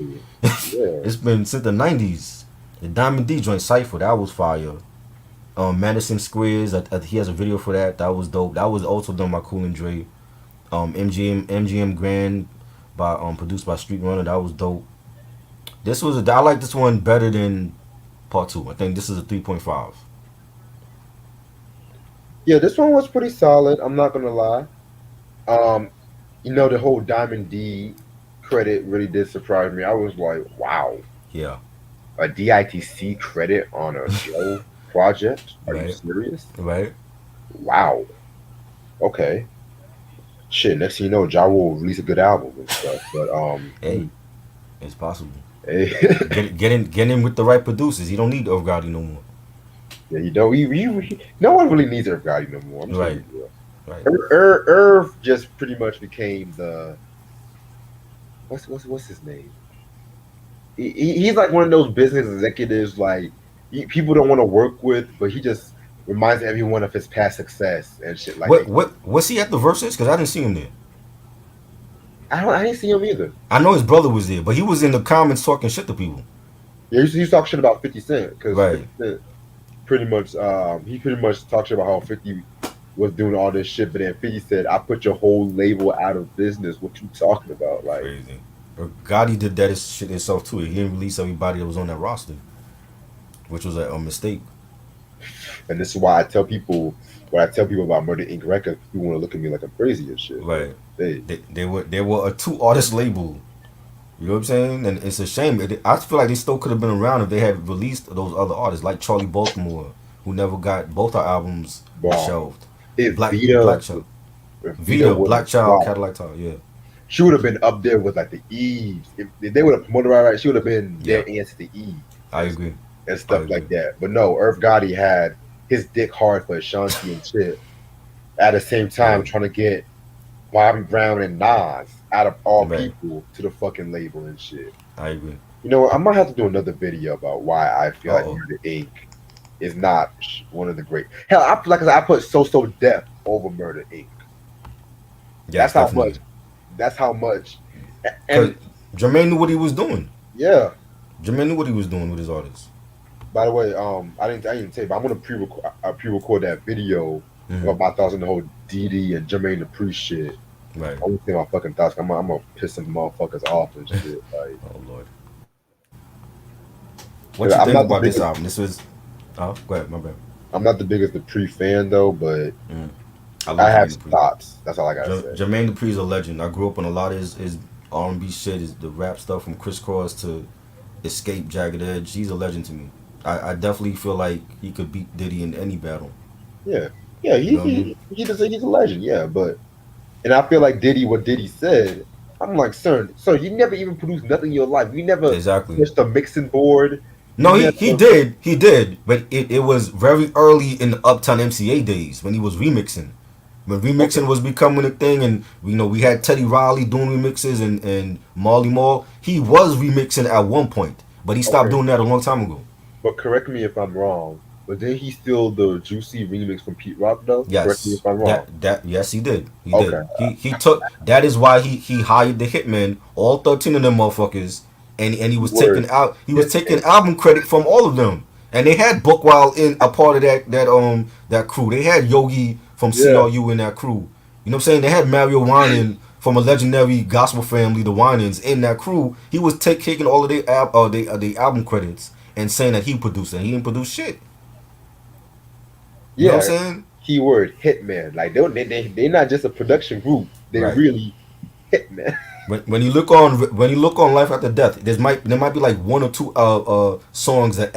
Yeah. It's been since the '90s. The Diamond D joint Cypher, that was fire. Madison Squares, he has a video for that. That was dope. That was also done by Cool and Dre. MGM Grand produced by Street Runner. That was dope. I like this one better than Part 2. I think this is a 3.5. Yeah, this one was pretty solid. I'm not gonna lie. Um, the whole Diamond D credit really did surprise me. I was like, wow, Yeah. a DITC credit on a Joe project? Are you Right. serious? Right. Wow. Okay. Shit. Next thing you know, Ja will release a good album and stuff. But Hey, it's possible. hey. Get in with the right producers. He don't need Irv Gotti no more. Yeah, you know, no one really needs Irv Gotti no more. I'm just Right. gonna be real. Right. Irv just pretty much became the what's his name? He's like one of those business executives like people don't want to work with, but he just reminds everyone of his past success and shit like that. What was he at the verses? Because I didn't see him there. I didn't see him either. I know his brother was there, but he was in the comments talking shit to people. Yeah, he used to talk shit about 50 Cent because Right. pretty much he pretty much talked shit about how 50 was doing all this shit, but then 50 said, "I put your whole label out of business. What you talking about?" Like, Crazy. But Gotti did that shit himself too. He didn't release everybody that was on that roster, which was a mistake. and this is why I tell people when I tell people about Murder Inc. Records, people want to look at me like I'm crazy and shit. Right. They, They were a 2 artist label. You know what I'm saying? And it's a shame. I feel like they still could have been around if they had released those other artists like Charlie Baltimore, who never got both our albums Wow. shelved. if Black Vita, Child, if Vita, was Black Child, wow, Cadillac Child. Yeah. she would have been up there with like the Eves. If they would have promoted her right, she would have been Yeah. their answer to Eve I agree. and stuff like that. But no, Irv Gotti had his dick hard for Ashanti and shit. At the same time, trying to get Bobby Brown and Nas out of all Right. people to the fucking label and shit. I agree. You know what? I might have to do another video about why I feel Uh-oh. like Murder Inc. is not one of the great. Hell, like I said, I put So Def over Murder Inc. Yes, That's how definitely. much. That's how much. Because And Jermaine knew what he was doing. yeah. Jermaine knew what he was doing with his artists. By the way, I didn't tell you, but I'm gonna pre-record that video Mhm. about my thoughts on the whole Didi and Jermaine Dupri shit. Right. I want to say my fucking thoughts. I'm gonna piss some motherfuckers off and shit. Like, Oh Lord. What you I'm think not the about this biggest- album? This was. Oh, go ahead. My bad. I'm not the biggest Dupri fan though, but love I have Jermaine some Dupri. thoughts. That's all I gotta say. Jermaine Dupri's a legend. I grew up on a lot of his R&B shit, the rap stuff from Crisscross to Escape, Jagged Edge. He's a legend to me. I definitely feel like he could beat Diddy in any battle. Yeah, You know what I mean? he's a legend. Yeah, and I feel like what Diddy said. I'm like, sir, you never even produced nothing in your life. You never Exactly. touched a mixing board. No, You he never- did, but it was very early in the Uptown MCA days when he was remixing. when remixing was becoming a thing, and we had Teddy Riley doing remixes and Marley Marl. He was remixing at one point, but he stopped Okay, doing that a long time ago. but correct me if I'm wrong. But then he still the Juicy remix from Pete Rock though. Correct me Yes, if I'm wrong. that yes he did. He Okay. did. He took that is why he hired the hitmen, all 13 of them motherfuckers, and he was Word. taking album credit from all of them. And they had Bookwild in a part of that crew. They had Yogi from Yeah. CRU in that crew. You know what I'm saying? They had Mario Winan from a legendary gospel family, the Winans, in that crew. He was taking all of the album credits and saying that he produced it. He didn't produce shit. You know what Yeah. I'm saying? Keyword hitman. Like they're not just a production group. They're Right. really hitman. When you look on Life After Death, there might be like one or two songs that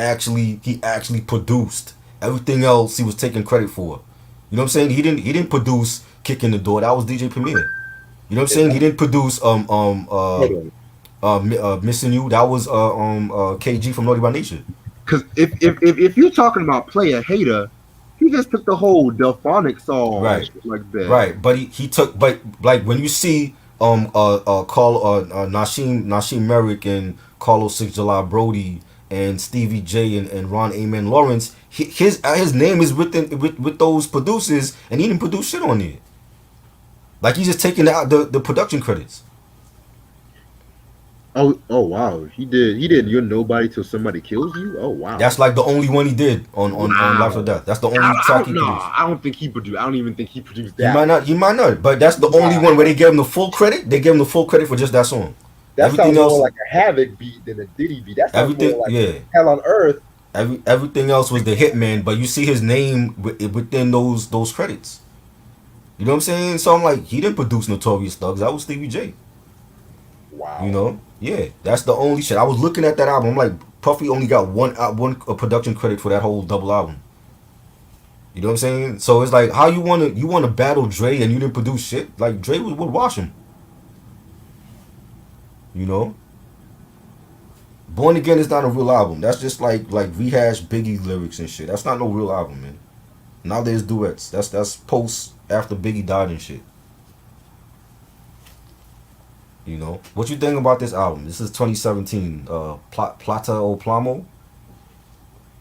he actually produced. Everything else he was taking credit for. You know what I'm saying? He didn't produce Kick in the Door. That was DJ Premier. You know what I'm saying? He didn't produce Hold on. Missing You. That was KG from Naughty by Nature. Because if you're talking about Player Hater, he just took the whole Delphonic song and Right. shit like that. Right, but he took, but like when you see Nasheem Merrick and Carlos 6 July Brody and Stevie J and Ron Amen Lawrence, his name is with those producers, and he didn't produce shit on it. Like he's just taking out the production credits. Oh wow, he did. You're nobody till somebody kills you. Oh wow. That's like the only one he did on Life or Death. That's the only track he produced. I don't think he produced. I don't even think he produced He that. might not, but that's the only one where they gave him the full credit. They gave him the full credit for just that song. That Everything sounds else, more like a Havoc beat than a Diddy beat. That sounds everything, more like yeah. Hell on Earth. Everything else was the hitman, but you see his name within those credits. You know what I'm saying? So I'm like, he didn't produce Notorious Thugs. That was Stevie J. Wow. You know? Yeah, that's the only shit. I was looking at that album. I'm like, Puffy only got one production credit for that whole double album. You know what I'm saying? So it's like, how you wanna battle Dre and you didn't produce shit? Like Dre would wash him. You know? Born Again is not a real album. That's just like rehash Biggie lyrics and shit. That's not no real album, man. Nowadays duets. That's post after Biggie died and shit. You know, what you think about this album? This is 2017. Plata o Plamo.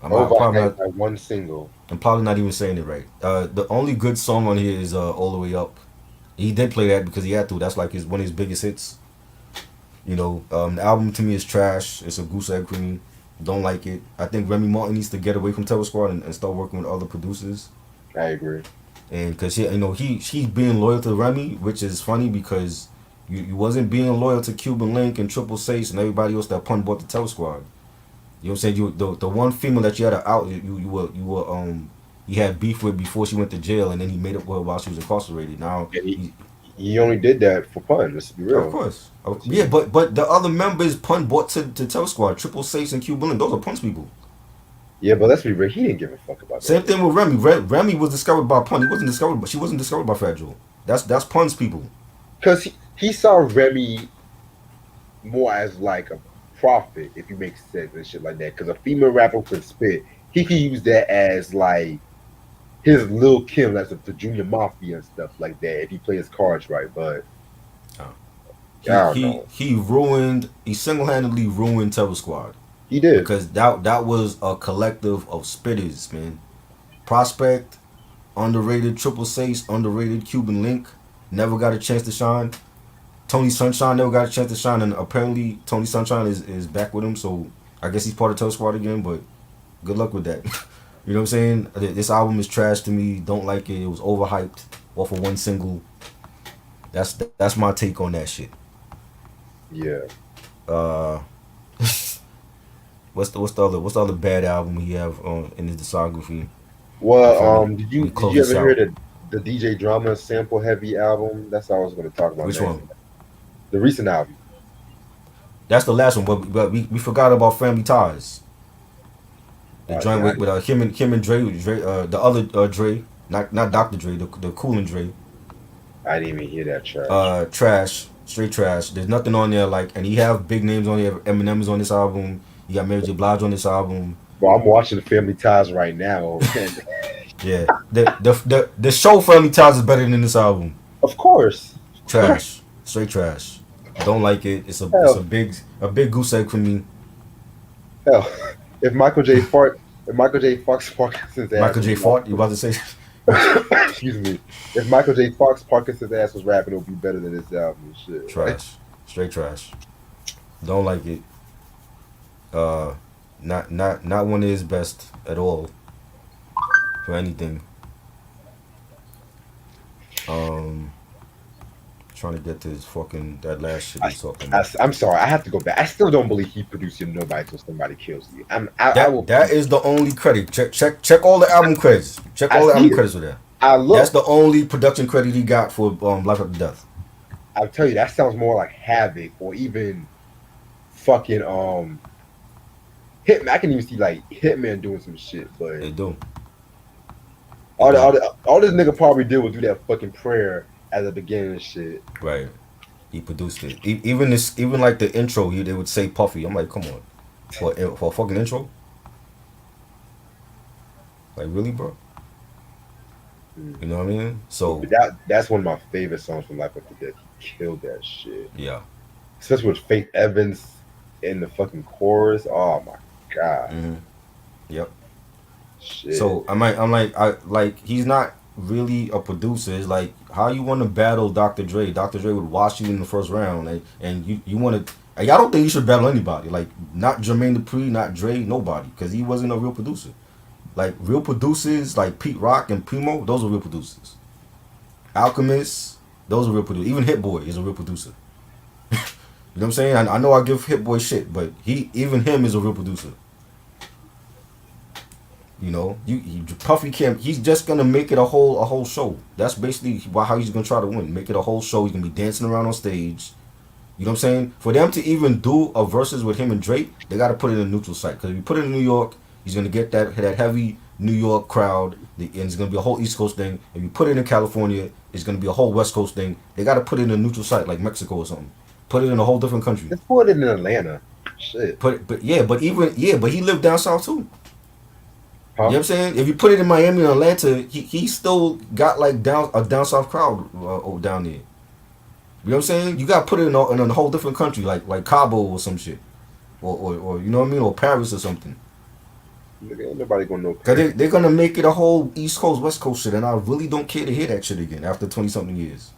Overhyped by one single. I'm probably not even saying it right. The only good song on here is All the Way Up. He did play that because he had to. That's like one of his biggest hits. You know, the album to me is trash. It's a goose egg cream. Don't like it. I think Remy Martin needs to get away from Terror Squad and start working with other producers. I agree. And because he's being loyal to Remy, which is funny because you wasn't being loyal to Cuban Link and Triple Six and everybody else that pun bought the Terror Squad. You know what I'm saying? You the one female that you had out you had beef with before she went to jail, and then he made up with her while she was incarcerated. Now he only did that for pun. Let's be real. of course, yeah, but the other members pun bought to Terror Squad, Triple Six and Cuban Link. Those are pun's people. Yeah, but let's be real. He didn't give a fuck about that. Same thing with Remy. Remy was discovered by Pun. She wasn't discovered by Fat Joe. That's Pun's people. Because he saw Remy more as like a prophet, if you make sense and shit like that. Because a female rapper could spit, he could use that as like his Lil Kim, that's the Junior Mafia and stuff like that. If he plays his cards right, but he single-handedly ruined Terror Squad. He did, because that was a collective of spitters, man. Prospect, underrated Triple Six, underrated Cuban Link, never got a chance to shine. Tony Sunshine never got a chance to shine, and apparently Tony Sunshine is back with him, so I guess he's part of Terror Squad again. But good luck with that. You know what I'm saying? This album is trash to me. Don't like it. It was overhyped off of one single. That's my take on that shit. Yeah. What's the other bad album he have in his discography? Well, did you ever hear the DJ Drama sample heavy album? That's what I was going to talk about. Which one? The recent album. That's the last one, but we forgot about Family Ties. The joint with him and Dre, the other Dre, not Dr. Dre, the Coolin' Dre. I didn't even hear that trash. Trash, straight trash. There's nothing on there and he have big names on there. Eminem is on this album. You got Mary J. Blige on this album. Well, I'm watching the Family Ties right now. Yeah. The show Family Ties is better than this album. Of course. Trash. Straight trash. Don't like it. It's Hell, a big goose egg for me. hell. If Michael J. Fox Parkinson's ass Michael was J. Fart, you about to say? excuse me. If Michael J. Fox Parkinson's ass was rapping, it would be better than this album and shit. Right? Trash. Straight trash. Don't like it. Uh, not one of his best at all for anything. Um, trying to get to his fucking that last shit he's talking about. I'm sorry. I have to go back. I still don't believe he produced "You Nobody Till Somebody Kills You." I will. That is the only credit. Check all the album credits. Check all the album credits with that. I look. That's the only production credit he got for Life After Death. I'll tell you, that sounds more like Havoc or even fucking Hitman. I can even see like Hitman doing some shit, but They do. all this nigga probably did was do that fucking prayer at the beginning and shit. Right. He produced it. Even like the intro, they would say Puffy. I'm like, come on, for a fucking intro. Like really, bro? You know what I mean? So That's one of my favorite songs from Life After Death. He killed that shit. yeah. Especially with Faith Evans in the fucking chorus. Oh my god. Mm-hmm. Yep. Shit. So I'm like he's not really a producer. It's like how you want to battle Dr. Dre. Dr. Dre would wash you in the first round, and you want to. I don't think you should battle anybody. Like not Jermaine Dupri, not Dre, nobody, because he wasn't a real producer. Like real producers, like Pete Rock and Primo, those are real producers. Alchemist, those are real producers. Even Hit Boy is a real producer. You know what I'm saying? I know I give Hit Boy shit, but even him is a real producer. You know, Puffy can't. He's just gonna make it a whole show. That's basically how he's gonna try to win. Make it a whole show. He's gonna be dancing around on stage. You know what I'm saying? For them to even do a versus with him and Drake, they gotta put it in a neutral site. Because if you put it in New York, he's gonna get that heavy New York crowd, and it's gonna be a whole East Coast thing. If you put it in California, it's gonna be a whole West Coast thing. They gotta put it in a neutral site like Mexico or something. Put it in a whole different country. Let's put it in Atlanta. Shit. But he lived down south too. Huh? You know what I'm saying? If you put it in Miami or Atlanta, he still got like a down south crowd down there. You know what I'm saying? You got to put it in a whole different country, like Cabo or some shit, or you know what I mean, or Paris or something. Nigga, ain't nobody gonna know. Cause they're gonna make it a whole East Coast West Coast shit, and I really don't care to hear that shit again after 20-something years.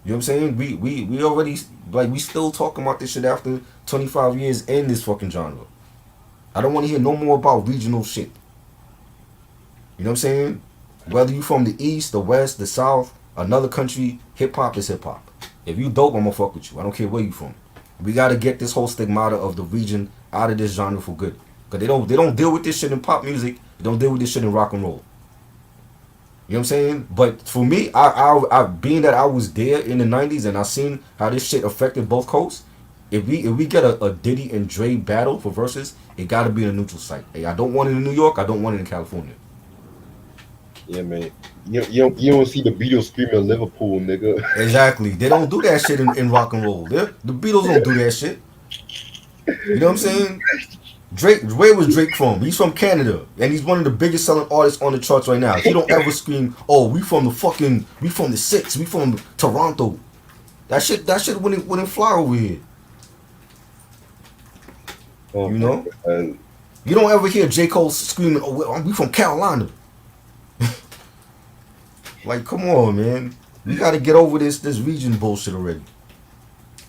You know what I'm saying? We already like we still talking about this shit after 25 years in this fucking genre. I don't want to hear no more about regional shit. You know what I'm saying? Whether you from the East, the West, the South, another country, hip hop is hip hop. If you dope, I'm gonna fuck with you. I don't care where you from. We gotta get this whole stigmata of the region out of this genre for good. Cause they don't deal with this shit in pop music. They don't deal with this shit in rock and roll. You know what I'm saying? But for me, I being that I was there in the 90s and I seen how this shit affected both coasts. If we get a Diddy and Dre battle for verses, it gotta be in a neutral site. Hey, I don't want it in New York. I don't want it in California. Yeah, man. You don't see the Beatles screaming Liverpool, nigga. Exactly. They don't do that shit in rock and roll. The Beatles don't do that shit. You know what I'm saying? Drake, where was Drake from? He's from Canada, and he's one of the biggest selling artists on the charts right now. He don't ever scream, "Oh, we from the six, we from Toronto." That shit wouldn't fly over here. Oh, you know? You don't ever hear J. Cole screaming, "Oh, we from Carolina." Like, come on, man. We got to get over this region bullshit already.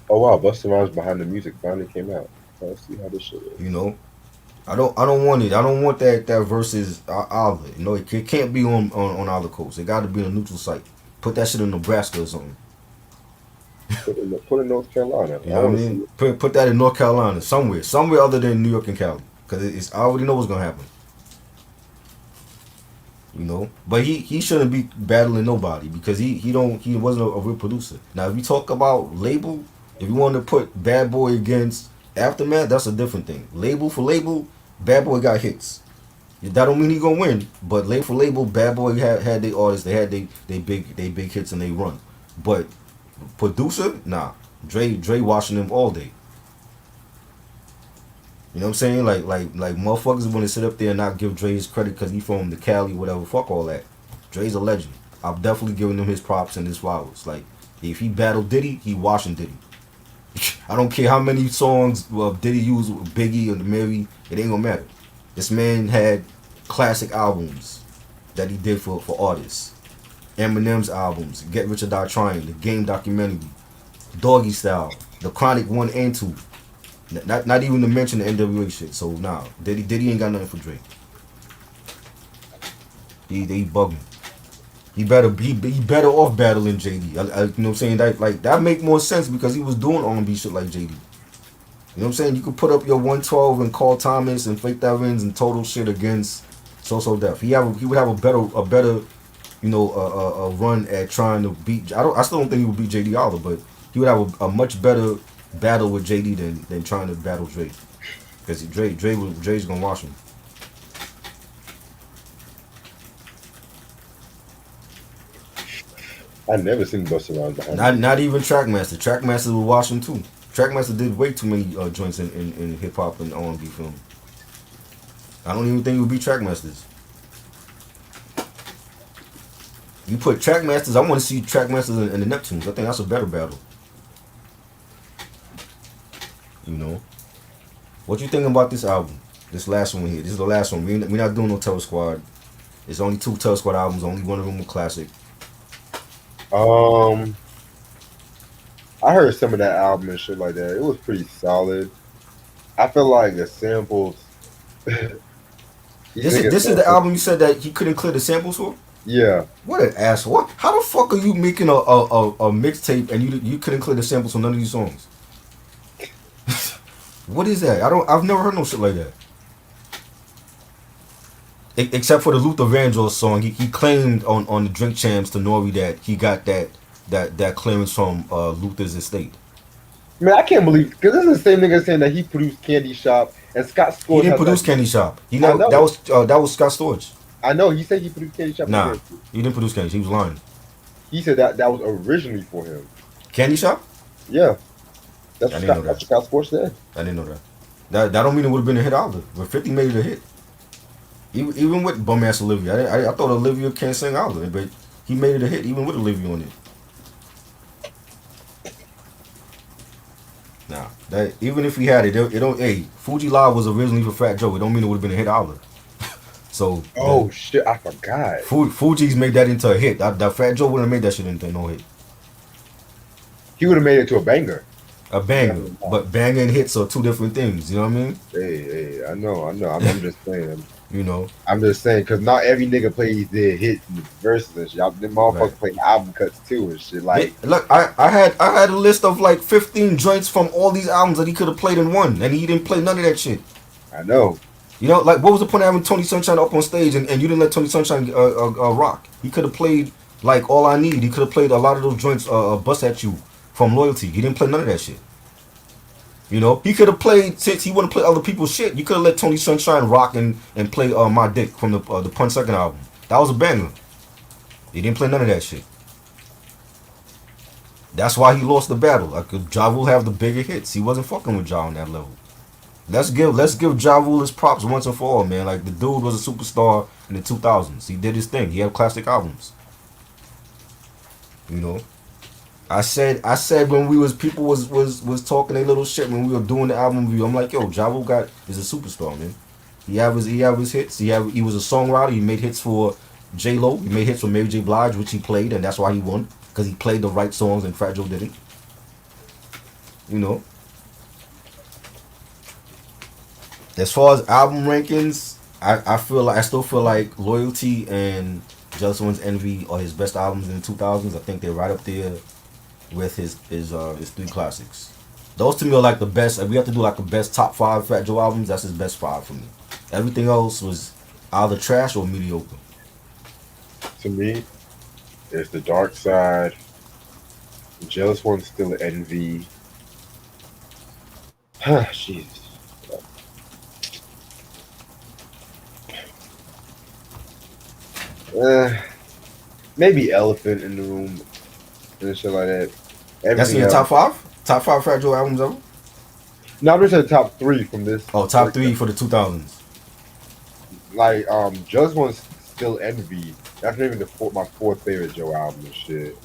Oh wow, Busta Rhymes Behind the Music finally came out. Let's see how this shit is. You know, I don't want it. I don't want that versus either. You know, it can't be on either coast. It got to be on a neutral site. Put that shit in Nebraska or something. Put it in North Carolina. You know what I mean? Put that in North Carolina, somewhere other than New York and Cali, because I already know what's gonna happen. You know, but he shouldn't be battling nobody because he wasn't a real producer. Now, if you talk about label, if you want to put Bad Boy against Aftermath, that's a different thing. Label for label, Bad Boy got hits. That don't mean he gonna win, but label for label, Bad Boy had their artists, they had they big hits and they run. But producer, nah, Dre watching them all day. You know what I'm saying? Like motherfuckers want to sit up there and not give Dre his credit because he from the Cali, whatever. Fuck all that. Dre's a legend. I'm definitely giving him his props and his flowers. Like, if he battled Diddy, he washing Diddy. I don't care how many songs Diddy used with Biggie or Mary. It ain't gonna matter. This man had classic albums that he did for artists. Eminem's albums, Get Rich or Die Trying, the Game documentary, Doggy Style, The Chronic 1 and 2. Not even to mention the NWA shit. So nah, Diddy ain't got nothing for Drake. He bugging. He better off battling JD. You know what I'm saying? That make more sense because he was doing R&B shit like JD. You know what I'm saying? You could put up your 112 and Carl Thomas and Fake That Wins and total shit against So Def. He would have a better a run at trying to beat. I still don't think he would beat JD either, but he would have a much better battle with JD than trying to battle Drake. Because Dre's gonna watch him. I never seen Busta Rhymes behind. Not even Trackmaster. Trackmaster will watch him too. Trackmaster did way too many joints in hip hop and R&B film. I don't even think it would be Trackmasters. You put Trackmasters, I want to see Trackmasters and the Neptunes. I think that's a better battle. You know, what you think about this album? This last one here. This is the last one. We're not doing no Terror Squad. There's only 2 Terror Squad albums. Only one of them was classic. I heard some of that album and shit like that. It was pretty solid. I feel like the samples. This is the album you said that he couldn't clear the samples for? Yeah. What an asshole! How the fuck are you making a mixtape and you couldn't clear the samples for none of these songs? What is that? I've never heard no shit like that. Except for the Luther Vandross song, he claimed on the Drink Champs to Nori that he got that clearance from Luther's estate. Man, I can't believe because this is the same nigga saying that he produced Candy Shop and Scott Storch. He didn't produce Candy Shop. That was Scott Storch. I know. He said he produced Candy Shop. Nah, he didn't produce Candy. He was lying. He said that was originally for him. Candy Shop? Yeah. That's what Scott Storch said. I didn't know that. That don't mean it would have been a hit either. But 50 made it a hit. Even with bum ass Olivia, I thought Olivia can't sing either, but he made it a hit even with Olivia on it. Nah, that even if he had it, it don't. Hey, Fuji Live was originally for Fat Joe. It don't mean it would have been a hit either. So. Oh shit! I forgot. Fuji's made that into a hit. That Fat Joe wouldn't have made that shit into no hit. He would have made it to a banger. A banger, but banger and hits are 2 different things. You know what I mean? Hey, I know. I'm just saying. You know, I'm just saying because not every nigga plays their hits and verses and shit. Them motherfuckers play album cuts too and shit. Like, look, I had a list of like 15 joints from all these albums that he could have played in one, and he didn't play none of that shit. I know. You know, like what was the point of having Tony Sunshine up on stage and you didn't let Tony Sunshine rock? He could have played like All I Need. He could have played a lot of those joints. Bust at You from Loyalty. He didn't play none of that shit. You know, he could have played, since he wouldn't play other people's shit, you could have let Tony Sunshine rock and play My Dick from the Pun second album. That was a banger. He didn't play none of that shit. That's why he lost the battle. Like, Ja Rule have the bigger hits. He wasn't fucking with Ja on that level. Let's give Ja Rule his props once and for all, man. Like, the dude was a superstar in the 2000s. He did his thing. He had classic albums. You know? I said when people was talking a little shit when we were doing the album review. I'm like, yo, Ja Rule is a superstar, man. He have his hits. He was a songwriter. He made hits for J Lo. He made hits for Mary J. Blige, which he played, and that's why he won because he played the right songs and Fat Joe didn't. You know. As far as album rankings, I still feel like Loyalty and Jealous One's Envy are his best albums in the 2000s. I think they're right up there with his 3 classics. Those to me are like the best. If we have to do like the best top 5 Fat Joe albums, that's his best 5 for me. Everything else was either trash or mediocre. To me, it's The Dark Side, Jealous One's Still Envy. Jesus. Maybe Elephant in the Room and shit like that. That's in your top 5? Top 5 Fat Joe albums ever? No, I'm just saying top three from this. Oh, top three for the 2000s. Like Just One's still Envy. That's not even my fourth favorite Joe album and shit.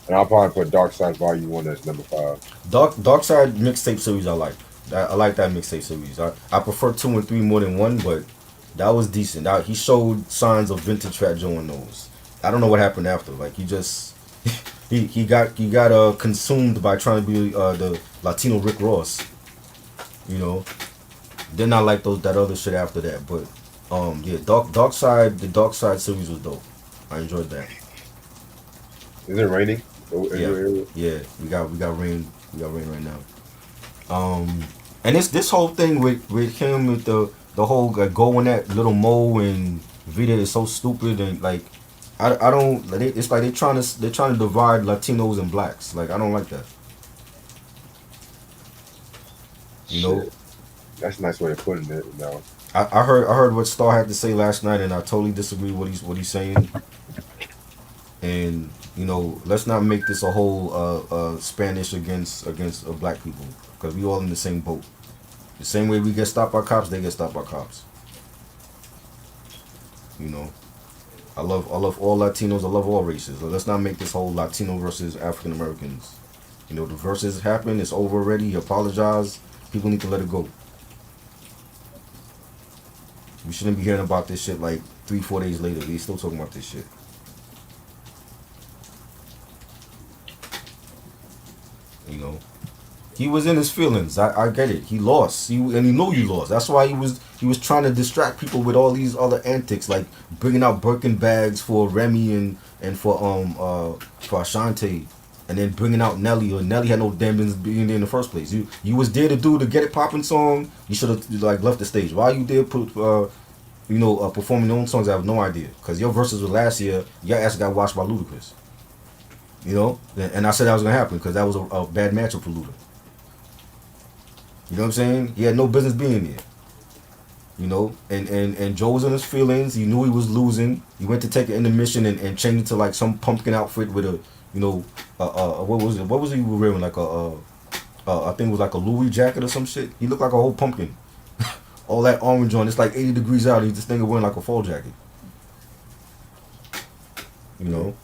And I'll probably put Dark Side Volume 1 as number 5. Dark Side mixtape series I like. I like that mixtape series. I prefer 2 and 3 more than 1, but that was decent. He showed signs of vintage Fat Joe in those. I don't know what happened after. Like he just he got consumed by trying to be the Latino Rick Ross. You know. Then I like that other shit after that. But yeah, the Dark Side series was dope. I enjoyed that. Is it raining? Yeah, yeah. We got rain right now. And this whole thing with him with the whole going at Little Mo and Vita is so stupid, and like I don't it's like they're trying to divide Latinos and blacks. Like I don't like that. You know. Shit. That's a nice way of putting it. No. I heard what Star had to say last night, and I totally disagree with what he's saying. And you know, let's not make this a whole Spanish against black people, because we all in the same boat. The same way we get stopped by cops, they get stopped by cops. You know, I love all Latinos. I love all races. So let's not make this whole Latino versus African Americans. You know, the verses happened. It's over already. He apologized. People need to let it go. We shouldn't be hearing about this shit like 3-4 days later. We still talking about this shit. You know, he was in his feelings. I get it. He lost. And he knew he lost. That's why he was trying to distract people with all these other antics, like bringing out Birkin bags for Remy and for Ashanti, and then bringing out Nelly. Or Nelly had no damn business being there in the first place. You was there to do the Get It Poppin' song. You should have like left the stage. Why you there performing your own songs? I have no idea. Because your verses were last year. Your ass got watched by Ludacris. You know, and I said that was gonna happen because that was a bad matchup for Luda. You know what I'm saying? He had no business being there. You know, and Joe was in his feelings. He knew he was losing. He went to take an intermission and change it to like some pumpkin outfit with a, you know, what was it? What was he wearing? Like I think it was like a Louis jacket or some shit. He looked like a whole pumpkin. All that orange on. It's like 80 degrees out. He's this thing wearing like a fall jacket. You know.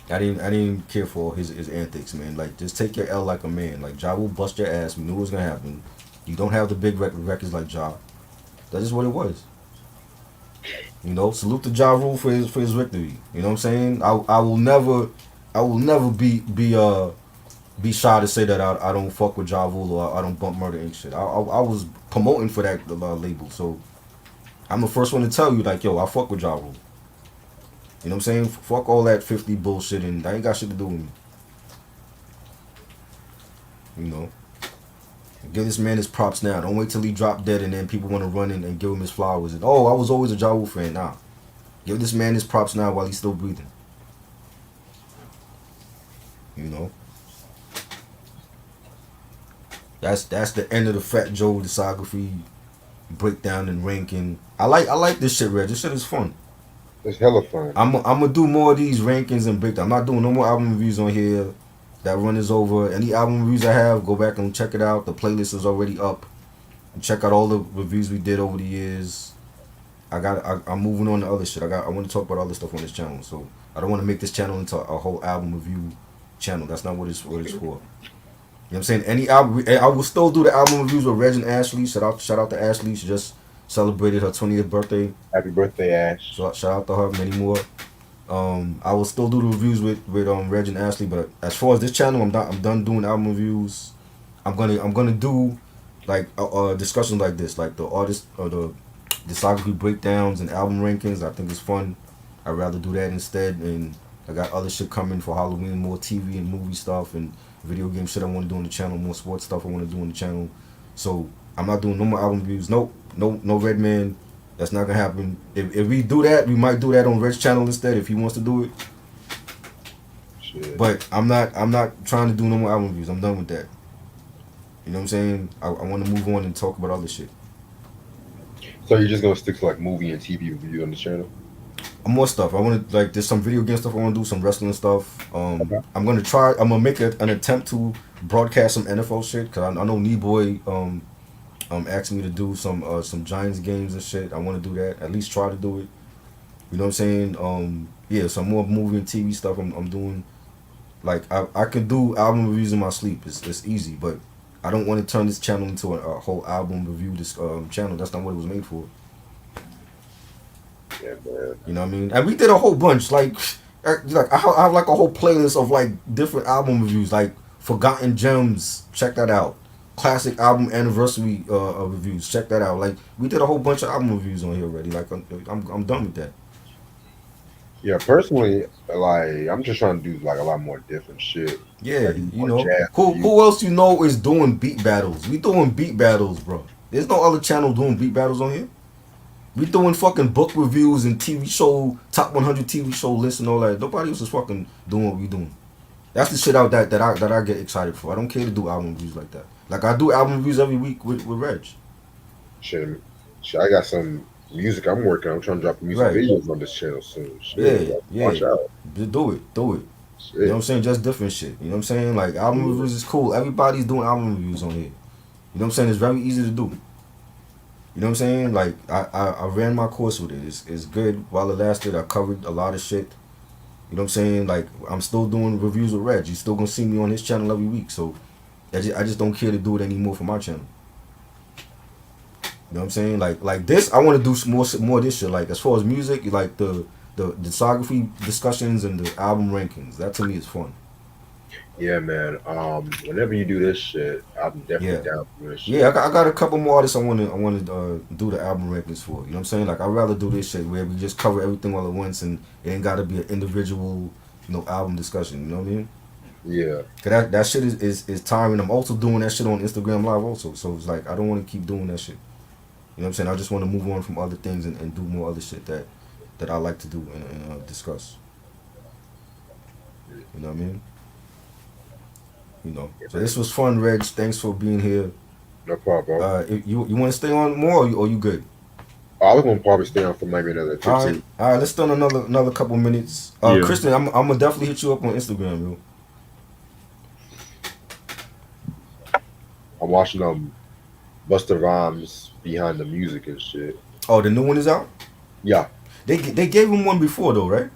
I didn't care for his antics, man. Like, just take your L like a man. Like, Ja will bust your ass. We knew it was gonna happen. You don't have the big records like Ja. That's just what it was. You know, salute to Ja Rule for his victory. You know what I'm saying? I will never be shy to say that I don't fuck with Ja Rule or I don't bump Murder Inc. shit. I was promoting for that label, so I'm the first one to tell you like, yo, I fuck with Ja Rule. You know what I'm saying? Fuck all that 50 bullshit, and that ain't got shit to do with me. You know? Give this man his props now. Don't wait till he drop dead and then people want to run in and give him his flowers. And, oh, I was always a Ja Rule fan. Nah. Give this man his props now while he's still breathing. You know? That's the end of the Fat Joe discography breakdown and ranking. I like this shit, Red. This shit is fun. It's hella fun. I'm gonna do more of these rankings and breakdown. I'm not doing no more album reviews on here. That run is over. Any album reviews I have, go back and check it out. The playlist is already up. Check out all the reviews we did over the years. I'm moving on to other shit. I want to talk about other stuff on this channel. So I don't want to make this channel into a whole album review channel. That's not what it's for. You know what I'm saying? Any album, I will still do the album reviews with Reg and Ashley. Shout out to Ashley. She just celebrated her 20th birthday. Happy birthday, Ash. So shout out to her. Many more. I will still do the reviews with Reg and Ashley, but as far as this channel, I'm done doing album reviews. I'm gonna do like discussions like this, like the artist or the discography breakdowns and album rankings. I think it's fun. I'd rather do that instead, and I got other shit coming for Halloween, more TV and movie stuff and video game shit I want to do on the channel, more sports stuff I want to do on the channel. So I'm not doing no more album reviews. No Redman. That's not gonna happen. If we do that, we might do that on Red's channel instead if he wants to do it. Shit. But I'm not trying to do no more album reviews. I'm done with that. You know what I'm saying? I want to move on and talk about other shit. So you're just gonna stick to like movie and TV review on the channel? More stuff. I want to there's some video game stuff I want to do, some wrestling stuff. Okay. I'm gonna make an attempt to broadcast some NFL shit because I know Boy asked me to do some Giants games and shit. I want to do that. At least try to do it. You know what I'm saying? Yeah, some more movie and TV stuff I'm doing. Like I can do album reviews in my sleep. It's easy, but I don't want to turn this channel into a whole album review this channel. That's not what it was made for. Yeah, man. You know what I mean? And we did a whole bunch. Like I have like a whole playlist of like different album reviews, like Forgotten Gems. Check that out. Classic album anniversary reviews. Check that out. Like we did a whole bunch of album reviews on here already. Like I'm done with that. Yeah, personally, like I'm just trying to do like a lot more different shit. Yeah, Like you more know jazz who music. who else you know is doing beat battles? We doing beat battles, bro. There's no other channel doing beat battles on here. We doing fucking book reviews and TV show top 100 TV show lists and all that. Nobody else is fucking doing what we doing. That's the shit out that I get excited for. I don't care to do album reviews like that. Like I do album reviews every week with Reg. Shit, shit, I got some music I'm working on. I'm trying to drop music Right. videos on this channel soon. Yeah, Shit, like, yeah. watch out. Just do it. You know Shit. what I'm saying? Just different shit. You know what I'm saying? Like album Yeah. reviews is cool. Everybody's doing album reviews on here. You know what I'm saying? It's very easy to do. You know what I'm saying? Like I ran my course with it. It's good while it lasted. I covered a lot of shit. You know what I'm saying? Like I'm still doing reviews with Reg. You still gonna see me on his channel every week. So I just don't care to do it anymore for my channel. You know what I'm saying? Like this, I want to do some more of this shit. Like as far as music, like the discography discussions and the album rankings. That to me is fun. Yeah, man. Whenever you do this shit, I'm definitely Yeah. down for this shit. Yeah, I got a couple more artists I want to do the album rankings for. You know what I'm saying? Like I'd rather do this shit where we just cover everything all at once and it ain't got to be an individual, album discussion. You know what I mean? Yeah. Cause that shit is tiring. I'm also doing that shit on Instagram Live also. So it's like I don't want to keep doing that shit. You know what I'm saying? I just want to move on from other things and do more other shit that I like to do and discuss. You know what I mean? So this was fun, Reg. Thanks for being here. No problem, bro. If you want to stay on more, or you good? I was gonna probably stay on for maybe another 15. All right. Let's stay on another couple minutes. Yeah. Kristen, I'm gonna definitely hit you up on Instagram, yo. I'm watching Busta Rhymes behind the music and shit. Oh, the new one is out. Yeah. They gave him one before though, right?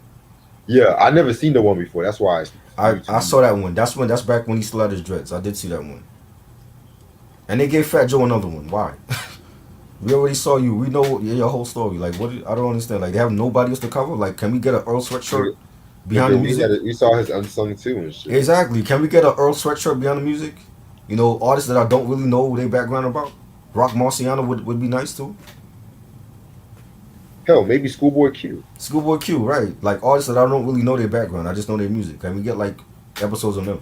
Yeah, I never seen the one before. That's why I saw that one. That's back when he still had his dreads. I did see that one. And they gave Fat Joe another one. Why? We already saw you. We know your whole story. Like, what? I don't understand. Like, they have nobody else to cover. Like, can we get an Earl sweatshirt behind the music? We saw his unsung too and shit. Exactly. Can we get an Earl sweatshirt behind the music? Artists that I don't really know their background about. Rock Marciano would be nice too. Hell, maybe Schoolboy Q. Schoolboy Q, right? Like artists that I don't really know their background. I just know their music. Can we get like episodes on them?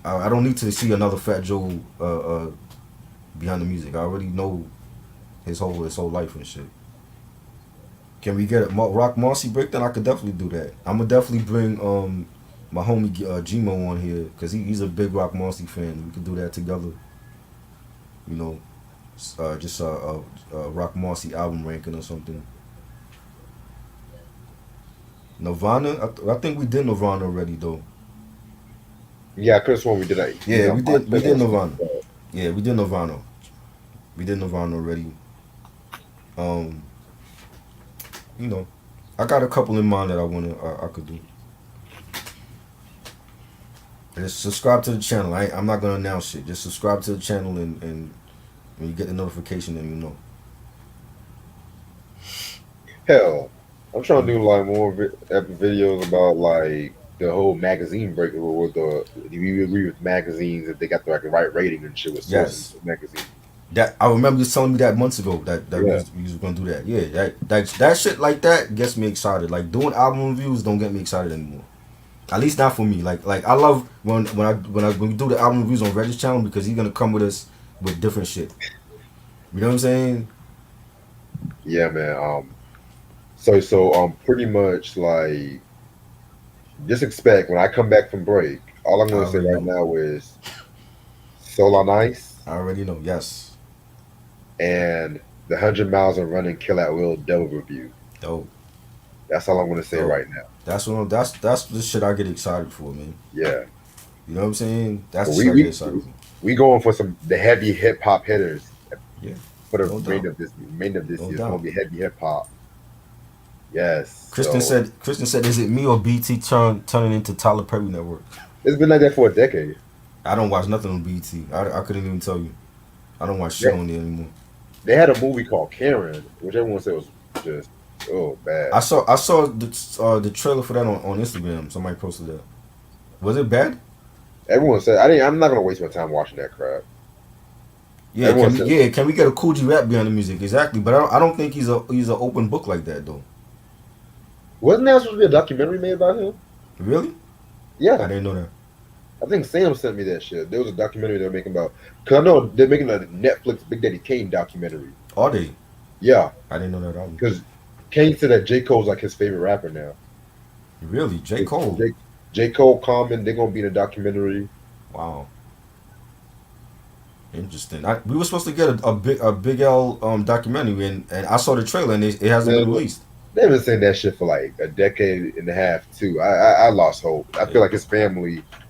I don't need to see another Fat Joe behind the music. I already know his whole life and shit. Can we get a Rock Marcy breakdown? I could definitely do that. I'm gonna definitely bring my homie Gmo on here because he's a big Rock Marcy fan. We could do that together. Just a Rock Marcy album ranking or something. Nirvana, I think we did Nirvana already though. Yeah, I could have sworn we did that. Yeah, we did Nirvana. Yeah, we did Nirvana. We did Nirvana already. I got a couple in mind that I could do. Just subscribe to the channel. I'm not gonna announce shit. Just subscribe to the channel and when you get the notification, then you know. Hell, I'm trying to do like more videos about like the whole magazine break or do you agree with magazines if they got the right rating and shit with Yes. magazine. That I remember you telling me that months ago that we was gonna do that. Yeah, that shit like that gets me excited. Like doing album reviews don't get me excited anymore. At least not for me. Like I love when we do the album reviews on Reg's channel because he's gonna come with us with different shit. You know what I'm saying? Yeah, man. So pretty much like just expect when I come back from break. All I'm gonna say right now is Soul on Ice. I already know. Yes. And the 100 Miles of Running Kill at Will double review. Dope. That's all I'm gonna say right now. That's the shit I get excited for, man. Yeah. You know what I'm saying? That's But the we shit I get we excited for. we going for the heavy hip hop hitters Yeah, for the no doubt, remainder of this no year. It's gonna doubt. be heavy hip hop. Yes. Kristen So said, is it me or BT turning into Tyler Perry Network? it's been like that for a decade. I don't watch nothing on BT. I couldn't even tell you. I don't watch shit They, on there anymore. they had a movie called Karen, which everyone said was just bad. I saw the trailer for that on Instagram. Somebody posted that. Was it bad? Everyone said I'm not gonna waste my time watching that crap. Yeah, Everyone said can we get a Cool G rap behind the music? Exactly, but I don't think he's an open book like that though. wasn't there supposed to be a documentary made about him? Really? I Yeah, didn't know that. I think Sam sent me that shit. There was a documentary they were making about. Cause I know they're making a Netflix Big Daddy Kane documentary. Are they? Yeah, I didn't know that album. because Kane said that J Cole's like his favorite rapper now. Really, J Cole. J Cole, Common, they're gonna be in a documentary. Wow, interesting. We were supposed to get a big L documentary, and I saw the trailer, and it hasn't been Man, released. they've been saying that shit for like a decade and a half too. I lost hope. I feel like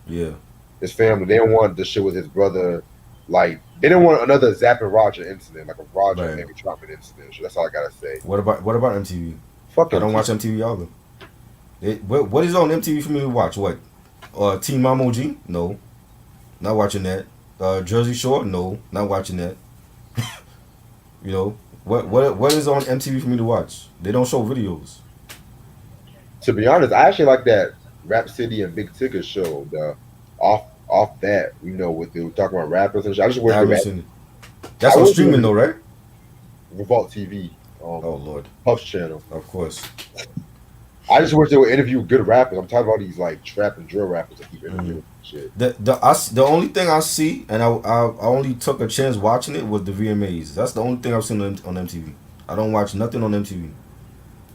Yeah, his family, they don't want the shit with his brother. Like they didn't want another Zapp and Roger incident, like a Roger and right. maybe Trumpet incident. So that's all I gotta say. What about MTV? I Fucking don't watch MTV either. What is on MTV for me to watch? What? Teen Mom OG? No, not watching that. Jersey Shore? No, not watching that. You know what is on MTV for me to watch? They don't show videos. To be honest, I actually like that Rap City and Big Ticket show. The off that, what they were talking about rappers and shit. I just I wish haven't they seen it. That's I on wish streaming though, right? Revolt TV, Oh Lord, Puff's channel. of course. I just wish they would interview good rappers. I'm tired of all these like trap and drill rappers that keep interviewing shit. The only thing I see, and I only took a chance watching it, was the VMAs. That's the only thing I've seen on MTV. I don't watch nothing on MTV.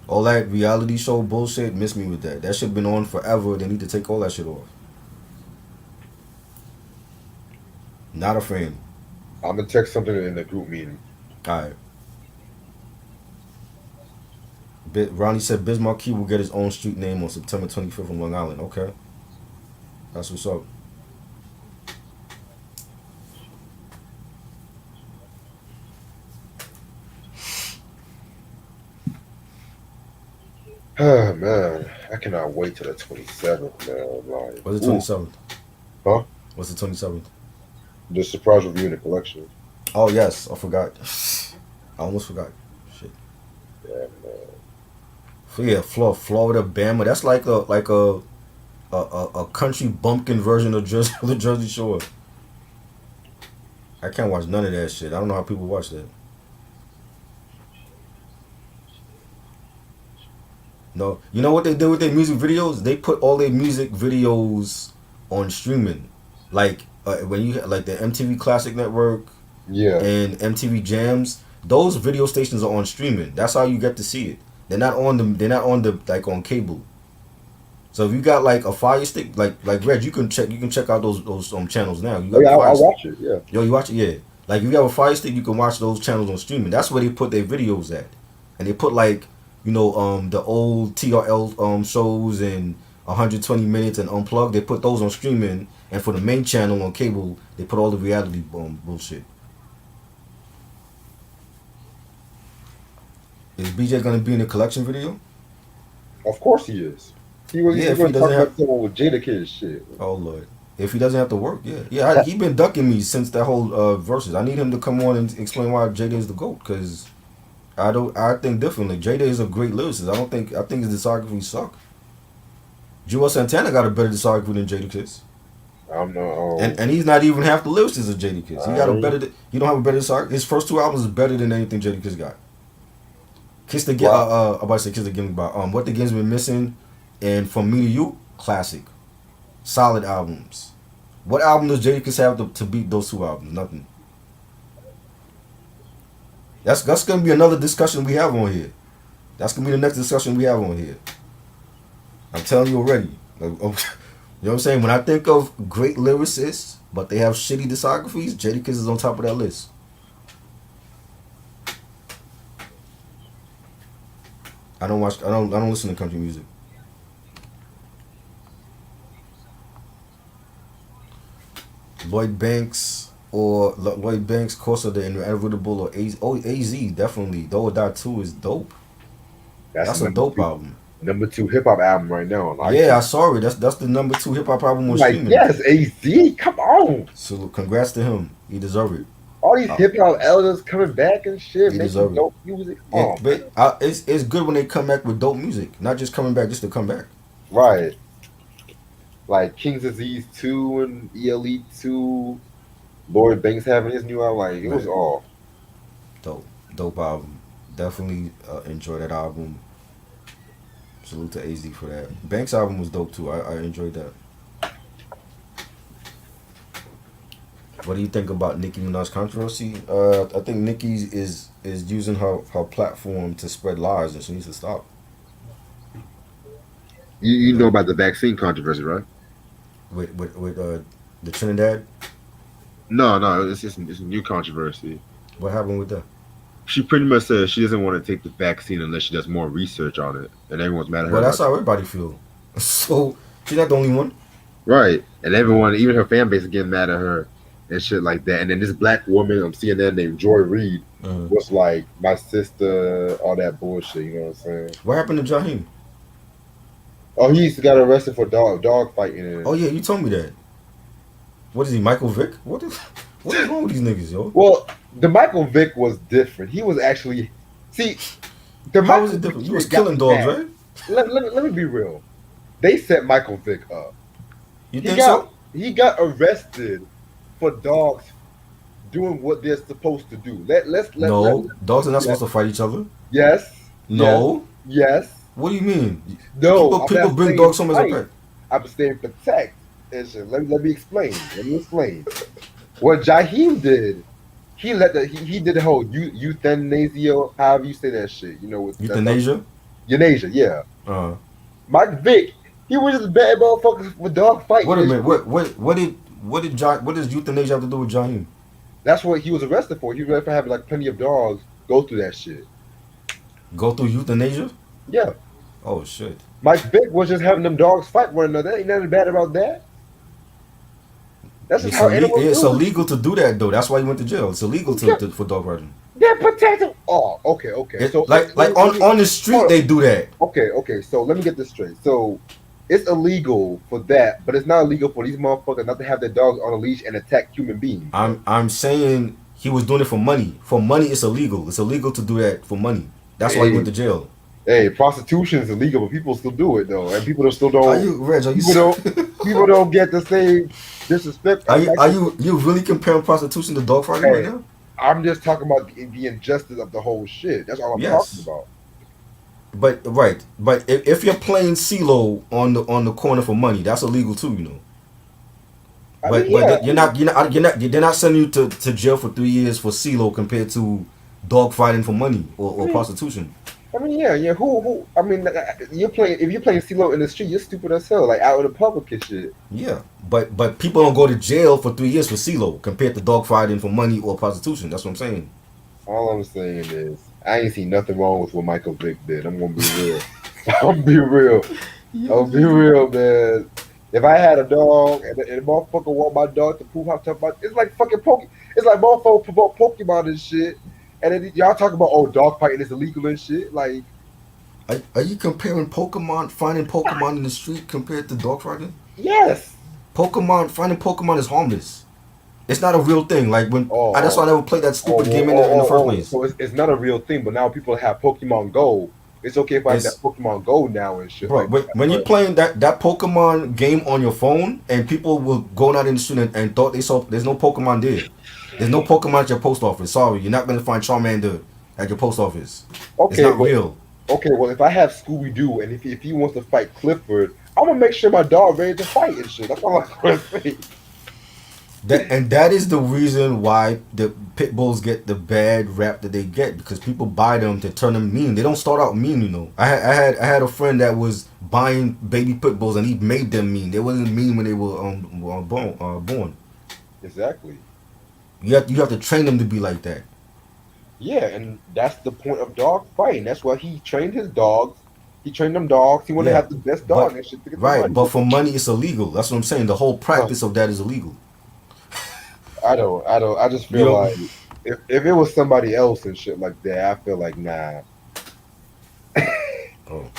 All that reality show bullshit, miss me with that. That shit been on forever. They need to take all that shit off. Not a fan. I'm gonna text something in the group meeting. All right. Ronnie said Biz Markie will get his own street name on September 25th on Long Island. Okay. That's what's up. Oh man, I cannot wait till the 27th, man. Like, What's the 27th? Huh? What's the 27th? The surprise review in the collection. Oh, yes. I forgot. I almost forgot. Shit. Yeah, man. So, yeah, Florida, Bama. That's like a country bumpkin version of the Jersey Shore. I can't watch none of that shit. I don't know how people watch that. No, you know what they do with their music videos? They put all their music videos on streaming, like when you like the MTV Classic Network Yeah. and MTV Jams. Those video stations are on streaming. That's how you get to see it. They're not on the. They're not on the like on cable. So if you got like a Fire Stick, like Reg, you can check out those channels now. You got Yeah, a Fire I'll Stick. watch it. Yeah. Yo, you watch it? Yeah. Like if you have a Fire Stick, you can watch those channels on streaming. That's where they put their videos at, and they put like the old TRL shows and 120 minutes and Unplugged. They put those on streaming, and for the main channel on cable, they put all the reality bullshit. Is BJ gonna be in the collection video? Of course he is. He was. Yeah, He if he was doesn't talking have. about someone with Jada Kids shit. Oh Lord. If he doesn't have to work, yeah. He been ducking me since that whole verses. I need him to come on and explain why Jada is the GOAT, because I think differently. Jada is a great lyricist. I think his discography suck. Joel Santana got a better discography than Jadakiss. I'm not. And he's not even half the lyricist of Jadakiss. He don't have a better discography. His first two albums is better than anything Jadakiss got. I'm about to say Kiss the Game by What the Game's Been Missing and From Me to You, classic. Solid albums. What album does Jadakiss have to beat those two albums? Nothing. That's gonna be another discussion we have on here. That's gonna be the next discussion we have on here. I'm telling you already. Like, you know what I'm saying? When I think of great lyricists, but they have shitty discographies, Jadakiss is on top of that list. I don't listen to country music. Lloyd Banks Lloyd Banks, Course of the Inevitable, or AZ. Oh, AZ definitely. Though or Die 2 is dope. That's That's a dope album. number two hip hop album right now on Yeah, I iTunes. saw it. That's the number 2 hip hop album on Like, streaming. yes, AZ, come on. So congrats to him. He deserve it. All these Uh, hip hop elders coming back and shit, he making deserve it. dope music. Oh, But it's good when they come back with dope music, not just coming back just to come back. right. Like King's Disease 2 and ELE 2, Lloyd Banks having his new album. Like, it was Right. all. Dope album. Definitely enjoy that album. Salute to AZ for that. Banks album was dope too. I enjoyed that. What do you think about Nicki Minaj controversy? I think Nicki is using her platform to spread lies, and she needs to stop. You know about the vaccine controversy, right? With the Trinidad. No, it's a new controversy. What happened with that? She pretty much says she doesn't want to take the vaccine unless she does more research on it, and everyone's mad at her. Well, that's how everybody feel. So she's not the only one. Right, and everyone, even her fan base, is getting mad at her and shit like that. And then this black woman on CNN named Joy Reid was like, "My sister," all that bullshit. You know what I'm saying? What happened to Jaheim? Oh, he got arrested for dog fighting. Oh yeah, you told me that. What is he, Michael Vick? What is wrong with these niggas, yo? Well, the Michael Vick was different. He was actually How was it different? You was killing dogs, right? Let me be real. They set Michael Vick up. You think so? He got arrested for dogs doing what they're supposed to do. Dogs are not supposed to fight each other. Yes. No. Yes. What do you mean? No. People bring dogs home as a pet. I'm saying protect. Let me explain. What Jaheim did, he did the whole euthanasia, however you say that shit. You know what? Euthanasia. Euthanasia, yeah. Mike Vick, he was just bad motherfuckers for dog fighting. Wait a minute. What does euthanasia have to do with Jaheim? That's what he was arrested for. He was arrested for having like plenty of dogs go through that shit. Go through euthanasia? Yeah. Oh shit. Mike Vick was just having them dogs fight one another. Ain't nothing bad about that. That's just how animals do. It's illegal to do that though. That's why he went to jail. It's illegal for dog fighting. They're protected. Oh, okay. So like on the street they do that. Okay. So let me get this straight. So it's illegal for that, but it's not illegal for these motherfuckers not to have their dogs on a leash and attack human beings. I'm saying he was doing it for money. For money, it's illegal. It's illegal to do that for money. That's why he went to jail. Hey, prostitution is illegal, but people still do it though, and people still don't. People don't get the same disrespect. Are you really comparing prostitution to dog fighting right now? I'm just talking about the injustice of the whole shit. That's all I'm talking about. But if you're playing CeeLo on the corner for money, that's illegal too, you know. But they're not sending you to jail for 3 years for CeeLo compared to dog fighting for money or prostitution. I mean, yeah. Who? I mean, if you're playing CeeLo in the street, you're stupid as hell, like out in the public and shit. Yeah, but people don't go to jail for 3 years for CeeLo compared to dog fighting for money or prostitution. That's what I'm saying. All I'm saying is, I ain't seen nothing wrong with what Michael Vick did. I'm gonna be real. I'll be real, man. If I had a dog and a motherfucker want my dog to poop, it's like fucking It's like motherfucker promote Pokemon and shit. And then y'all talk about dog fighting is illegal and shit. Like, are you comparing finding Pokemon in the street compared to dog fighting? Yes. Finding Pokemon is harmless. It's not a real thing. Like that's why I never played that stupid game in the first place. So it's not a real thing, but now people have Pokemon Go. It's okay if I have that Pokemon Go now and shit. Bro, when you're playing that Pokemon game on your phone and people will go out in the street and thought they saw there's no Pokemon there. There's no Pokemon at your post office. Sorry, you're not going to find Charmander at your post office. Okay, it's not real. Okay, well, if I have Scooby-Doo and if he wants to fight Clifford, I'm going to make sure my dog ready to fight and shit. That's all I'm going to say. That is the reason why the pit bulls get the bad rap that they get, because people buy them to turn them mean. They don't start out mean, you know. I had a friend that was buying baby pit bulls and he made them mean. They wasn't mean when they were born. Exactly. You have to train them to be like that. Yeah, and that's the point of dog fighting. That's why he trained his dogs. He trained them dogs. He wanted to have the best dog and shit to get the money. But for money, it's illegal. That's what I'm saying. The whole practice of that is illegal. I just You feel know, like if it was somebody else and shit like that, I feel like nah. oh,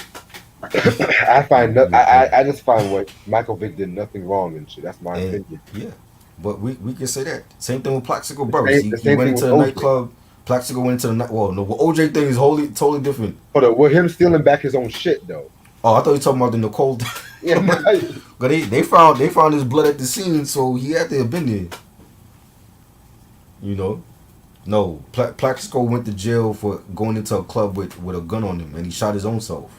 I find no, I just find what Michael Vick did nothing wrong and shit. That's my and opinion. yeah, but we can say that. Same thing with Plaxico The Burress. same, He the he same went thing into with the OJ. nightclub. Plaxico went into the night. Well, no, the OJ thing is wholly totally different. Hold up, with him stealing back his own shit though. Oh, I thought you were talking about the Nicole. Yeah, nah, But they found his blood at the scene, so he had to have been there. You know. No, Plaxico went to jail for going into a club with a gun on him, and he shot his own self.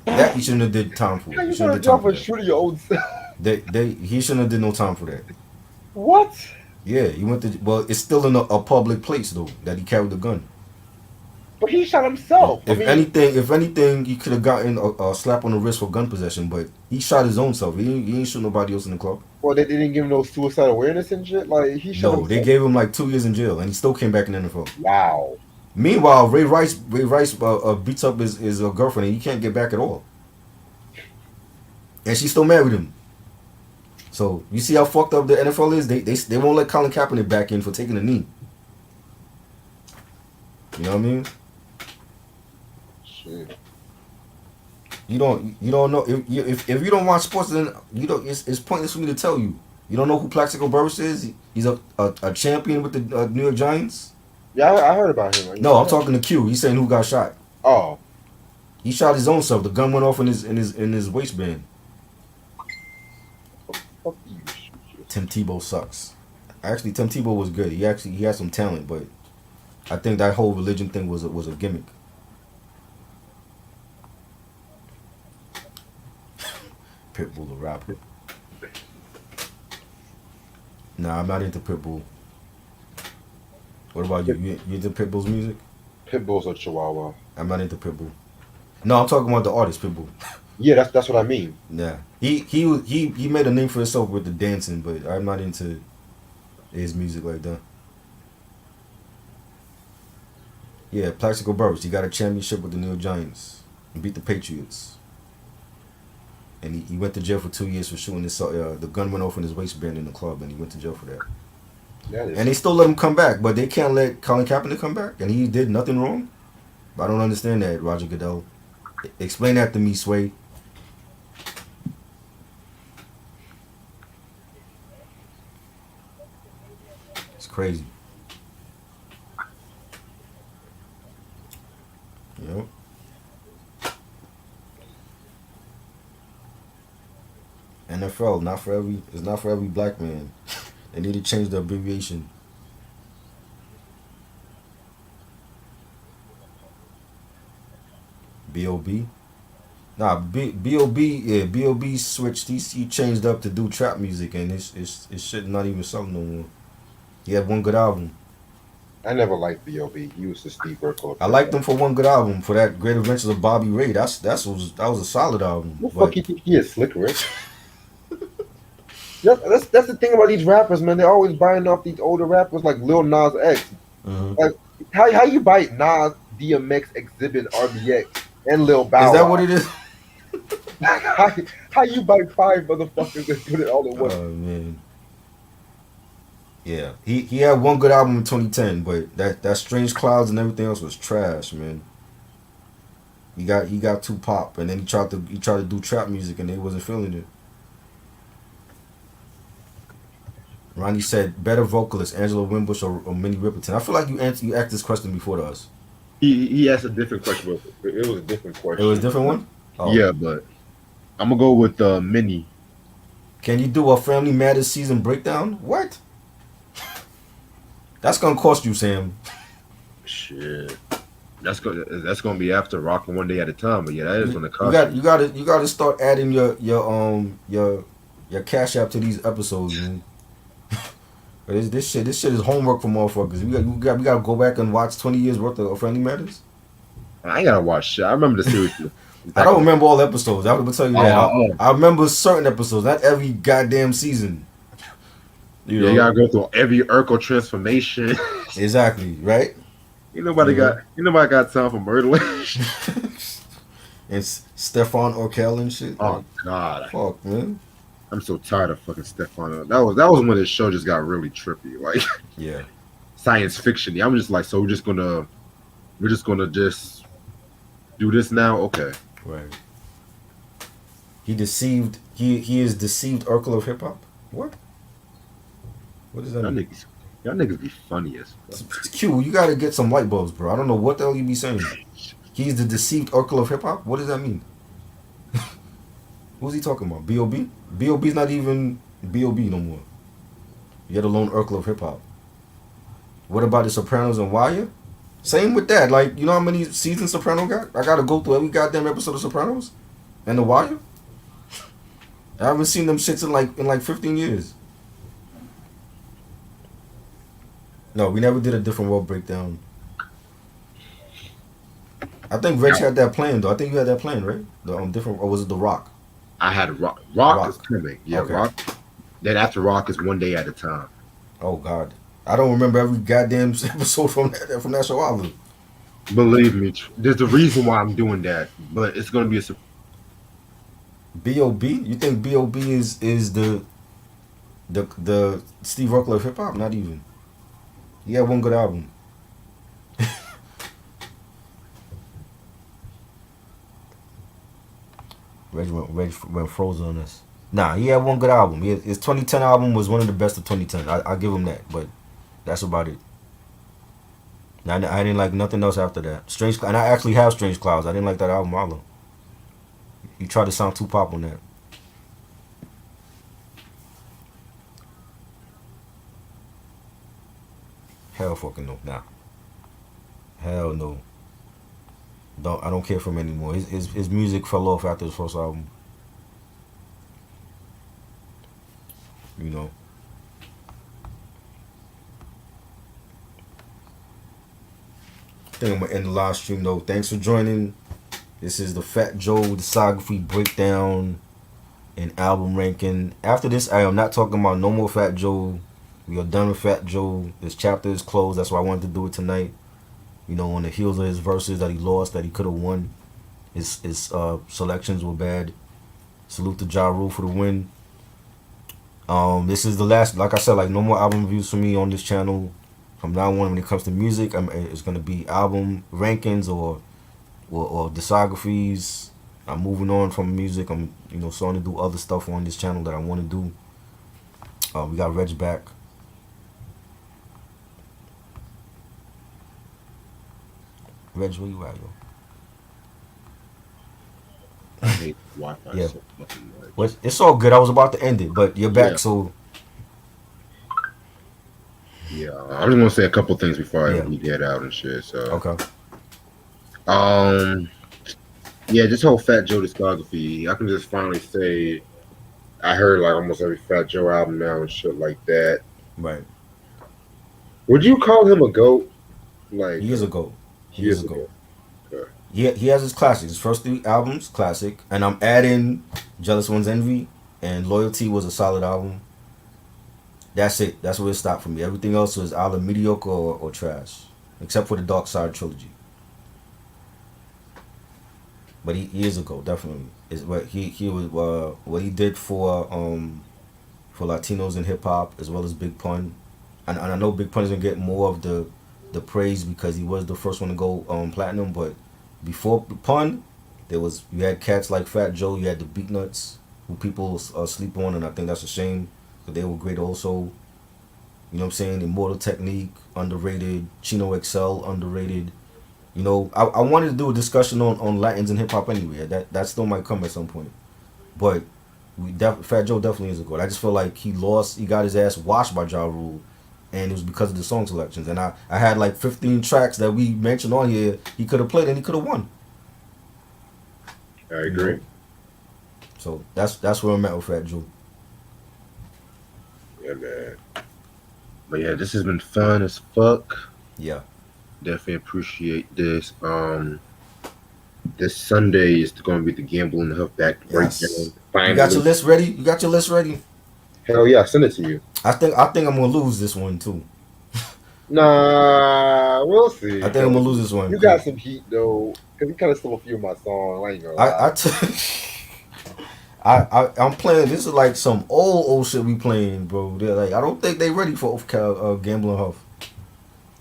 That he shouldn't have did time for. how He you shouldn't gonna have did time drop for a that. shooter your own self? He shouldn't have did no time for that. What? Yeah, he went to. Well, it's still in a public place though that he carried the gun. But he shot himself. I mean, If anything, he could have gotten a slap on the wrist for gun possession, but he shot his own self. He ain't shoot nobody else in the club. well, they didn't give him no suicide awareness and shit. Like he shot No, they himself. gave him like 2 years in jail, and he still came back in the NFL. Wow. Meanwhile, Ray Rice beats up his girlfriend, and he can't get back at all, and she still married him. So you see how fucked up the NFL is. They won't let Colin Kaepernick back in for taking a knee. You know what I mean? Shit. You don't know if you don't watch sports, then you don't. It's pointless for me to tell you. You don't know who Plaxico Burress is? He's a champion with the New York Giants. Yeah, I heard about him. No, I'm talking to Q. He's saying who got shot. Oh, He shot his own self. The gun went off in his waistband. fuck you. Tim Tebow sucks. Actually, Tim Tebow was good. He had some talent, but I think that whole religion thing was a gimmick. Pitbull, the rapper. Nah, I'm not into Pitbull. What about you? You into Pitbull's music? Pitbull's a chihuahua. I'm not into Pitbull. No, I'm talking about the artist Pitbull. Yeah, that's what I mean. Yeah, he made a name for himself with the dancing, but I'm not into his music like that. Yeah, Plaxico Burress. He got a championship with the New York Giants. He beat the Patriots. And he went to jail for 2 years for shooting this. The gun went off in his waistband in the club, and he went to jail for that. And they still let him come back, but they can't let Colin Kaepernick come back, and he did nothing wrong. I don't understand that, Roger Goodell. Explain that to me, Sway. It's crazy. Yep. NFL, it's not for every black man. They need to change the abbreviation. B.O.B. Nah, B.O.B. Yeah, B.O.B. switched. He changed up to do trap music, and it's shit not even something no more. He had one good album. I never liked B.O.B. He was the Steve Urkel. I liked him for one good album, for that Great Adventures of Bobby Ray. That was a solid album. What the fuck you think he is, Slick Rick? That's the thing about these rappers, man. They're always buying off these older rappers like Lil Nas X. Mm-hmm. Like, how you buy Nas, DMX, Exhibit, RBX, and Lil Bow Wow? Is that what it is? how you buy 5 motherfuckers and put it all in one? Oh man. Yeah, he had one good album in 2010, but that Strange Clouds and everything else was trash, man. He got too pop, and then he tried to do trap music, and they wasn't feeling it. Ronnie said, better vocalist, Angela Winbush or Minnie Riperton. I feel like you asked this question before to us. He asked a different question, but it was a different question. It was a different one? Oh. Yeah, but I'm gonna go with Minnie. Can you do a Family Matters season breakdown? What? That's gonna cost you, Sam. Shit. That's gonna be after Rockin' One Day at a Time, but yeah, that is gonna cost you. You gotta start adding your Cash App to these episodes, man. This shit is homework for motherfuckers. We gotta go back and watch 20 years worth of Friendly Matters. I ain't gotta watch shit. I remember the series. I don't remember all episodes. I'm gonna tell you that. I remember certain episodes, not every goddamn season. You gotta go through every Urkel transformation. Exactly, right? Ain't nobody got time for murder. And Stefan Urkel and shit. Oh God. Fuck, man. I'm so tired of fucking Stefano. That was when the show just got really trippy, like Yeah, science fiction. I'm just like, so we're just gonna do this now, okay? right. He deceived. He is deceived Urkel of hip hop. What? What does that Y'all mean? niggas, y'all niggas be funny as fuck. Q, you gotta get some light bulbs, bro. I don't know what the hell you be saying. He's the deceived Urkel of hip hop. What does that mean? Who's he talking about? B.O.B. B.O.B's not even B.O.B. no more. Yet alone Urkel of hip hop. What about the Sopranos and Wire? Same with that. Like, you know how many seasons Soprano got? I gotta go through every goddamn episode of Sopranos and The Wire. I haven't seen them shits in like 15 years. No, we never did a different world breakdown. I think Reg had that plan though. I think you had that plan, right? The different, or was it The Rock? I had Rock. Rock is Rock. coming. Yeah, Okay. Rock. Then after Rock is one day at a time. Oh God, I don't remember every goddamn episode from that show either. Believe me, there's a reason why I'm doing that, but it's gonna be a B.O.B. You think B.O.B. is the Steve Urkel of hip hop? Not even. He had one good album. Reg went frozen on us. Nah, he had one good album. His 2010 album was one of the best of 2010. I'll give him that, but that's about it. I didn't like nothing else after that. And I actually have Strange Clouds. I didn't like that album either. He tried to sound too pop on that. Hell fucking no. Nah. Hell no. I don't care for him anymore. His music fell off after his first album. You know. I think I'm gonna end the live stream though. Thanks for joining. This is the Fat Joe Discography breakdown and album ranking. After this, I am not talking about no more Fat Joe. We are done with Fat Joe. This chapter is closed. That's why I wanted to do it tonight. You know, on the heels of his verses that he lost, that he could have won. His selections were bad. Salute to Ja Rule for the win. This is the last. Like I said, like no more album reviews for me on this channel. From now on, when it comes to music, it's gonna be album rankings or discographies. I'm moving on from music. I'm starting to do other stuff on this channel that I want to do. We got Reg back. Reg, where you at, yo? I hate Wi-Fi Yeah. so fucking much. Well, it's all good. I was about to end it, but you're back, Yeah. so Yeah, I'm just gonna say a couple things before Yeah. we get out and shit. So, okay. Yeah, this whole Fat Joe discography, I can just finally say I heard like almost every Fat Joe album now and shit like that. Right. Would you call him a goat? Like Years ago. years ago. Okay. He has his classics. His first 3 albums, classic. And I'm adding Jealous One's Envy and Loyalty was a solid album. That's it. That's where it stopped for me. Everything else was either mediocre or trash. Except for the Dark Side trilogy. But he years ago, definitely. Is what he was what he did for Latinos in hip hop as well as Big Pun. And I know Big Pun is gonna get more of the praise because he was the first one to go platinum, but before Pun, you had cats like Fat Joe, you had the Beatnuts, who people sleep on, and I think that's a shame. But they were great also. You know what I'm saying? Immortal Technique, underrated. Chino XL, underrated. You know, I wanted to do a discussion on Latins and hip hop anyway. That still might come at some point. But Fat Joe definitely is a goat. I just feel like he got his ass washed by Ja Rule, and it was because of the song selections. And I had like 15 tracks that we mentioned on here he could have played and he could have won. I agree. know? So that's where I'm at with Fat Joe. Yeah, man. But yeah, this has been fun as fuck. Yeah. Definitely appreciate this. This Sunday is going to be the Gamble and the Huff back Yes. breakdown. You Finally. got your list ready? You got your list ready? Hell yeah, send it to you. I think I'm gonna lose this one too. Nah, we'll see. I think I'm gonna lose this one. You got some heat though, because you kind of stole a few of my songs. I ain't gonna lie. I'm playing. This is like some old shit we playing, bro. They're like, I don't think they ready for Gambling Huff.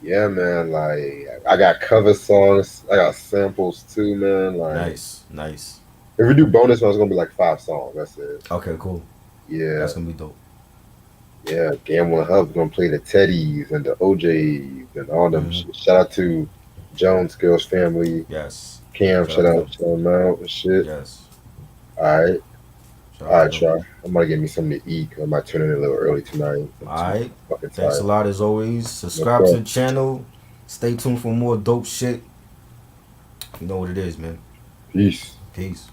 Yeah, man. Like I got cover songs. I got samples too, man. Like Nice. if we do bonus ones, it's gonna be like 5 songs. That's it. Okay, cool. Yeah, That's gonna be dope. yeah. Gambling Hub's gonna play the Teddies and the OJs and all them. Hmm. Shit. Shout out to Jones Girls family. Yes. Cam, Shout out to them. shout them out and shit. Yes. All right, Shout all out to right, them. try. I'm gonna get me something to eat. 'Cause I might turn in a little early tonight. I'm All too right. fucking Thanks a tired. lot as always. No Subscribe to the problem. channel. Stay tuned for more dope shit. You know what it is, man. Peace. Peace.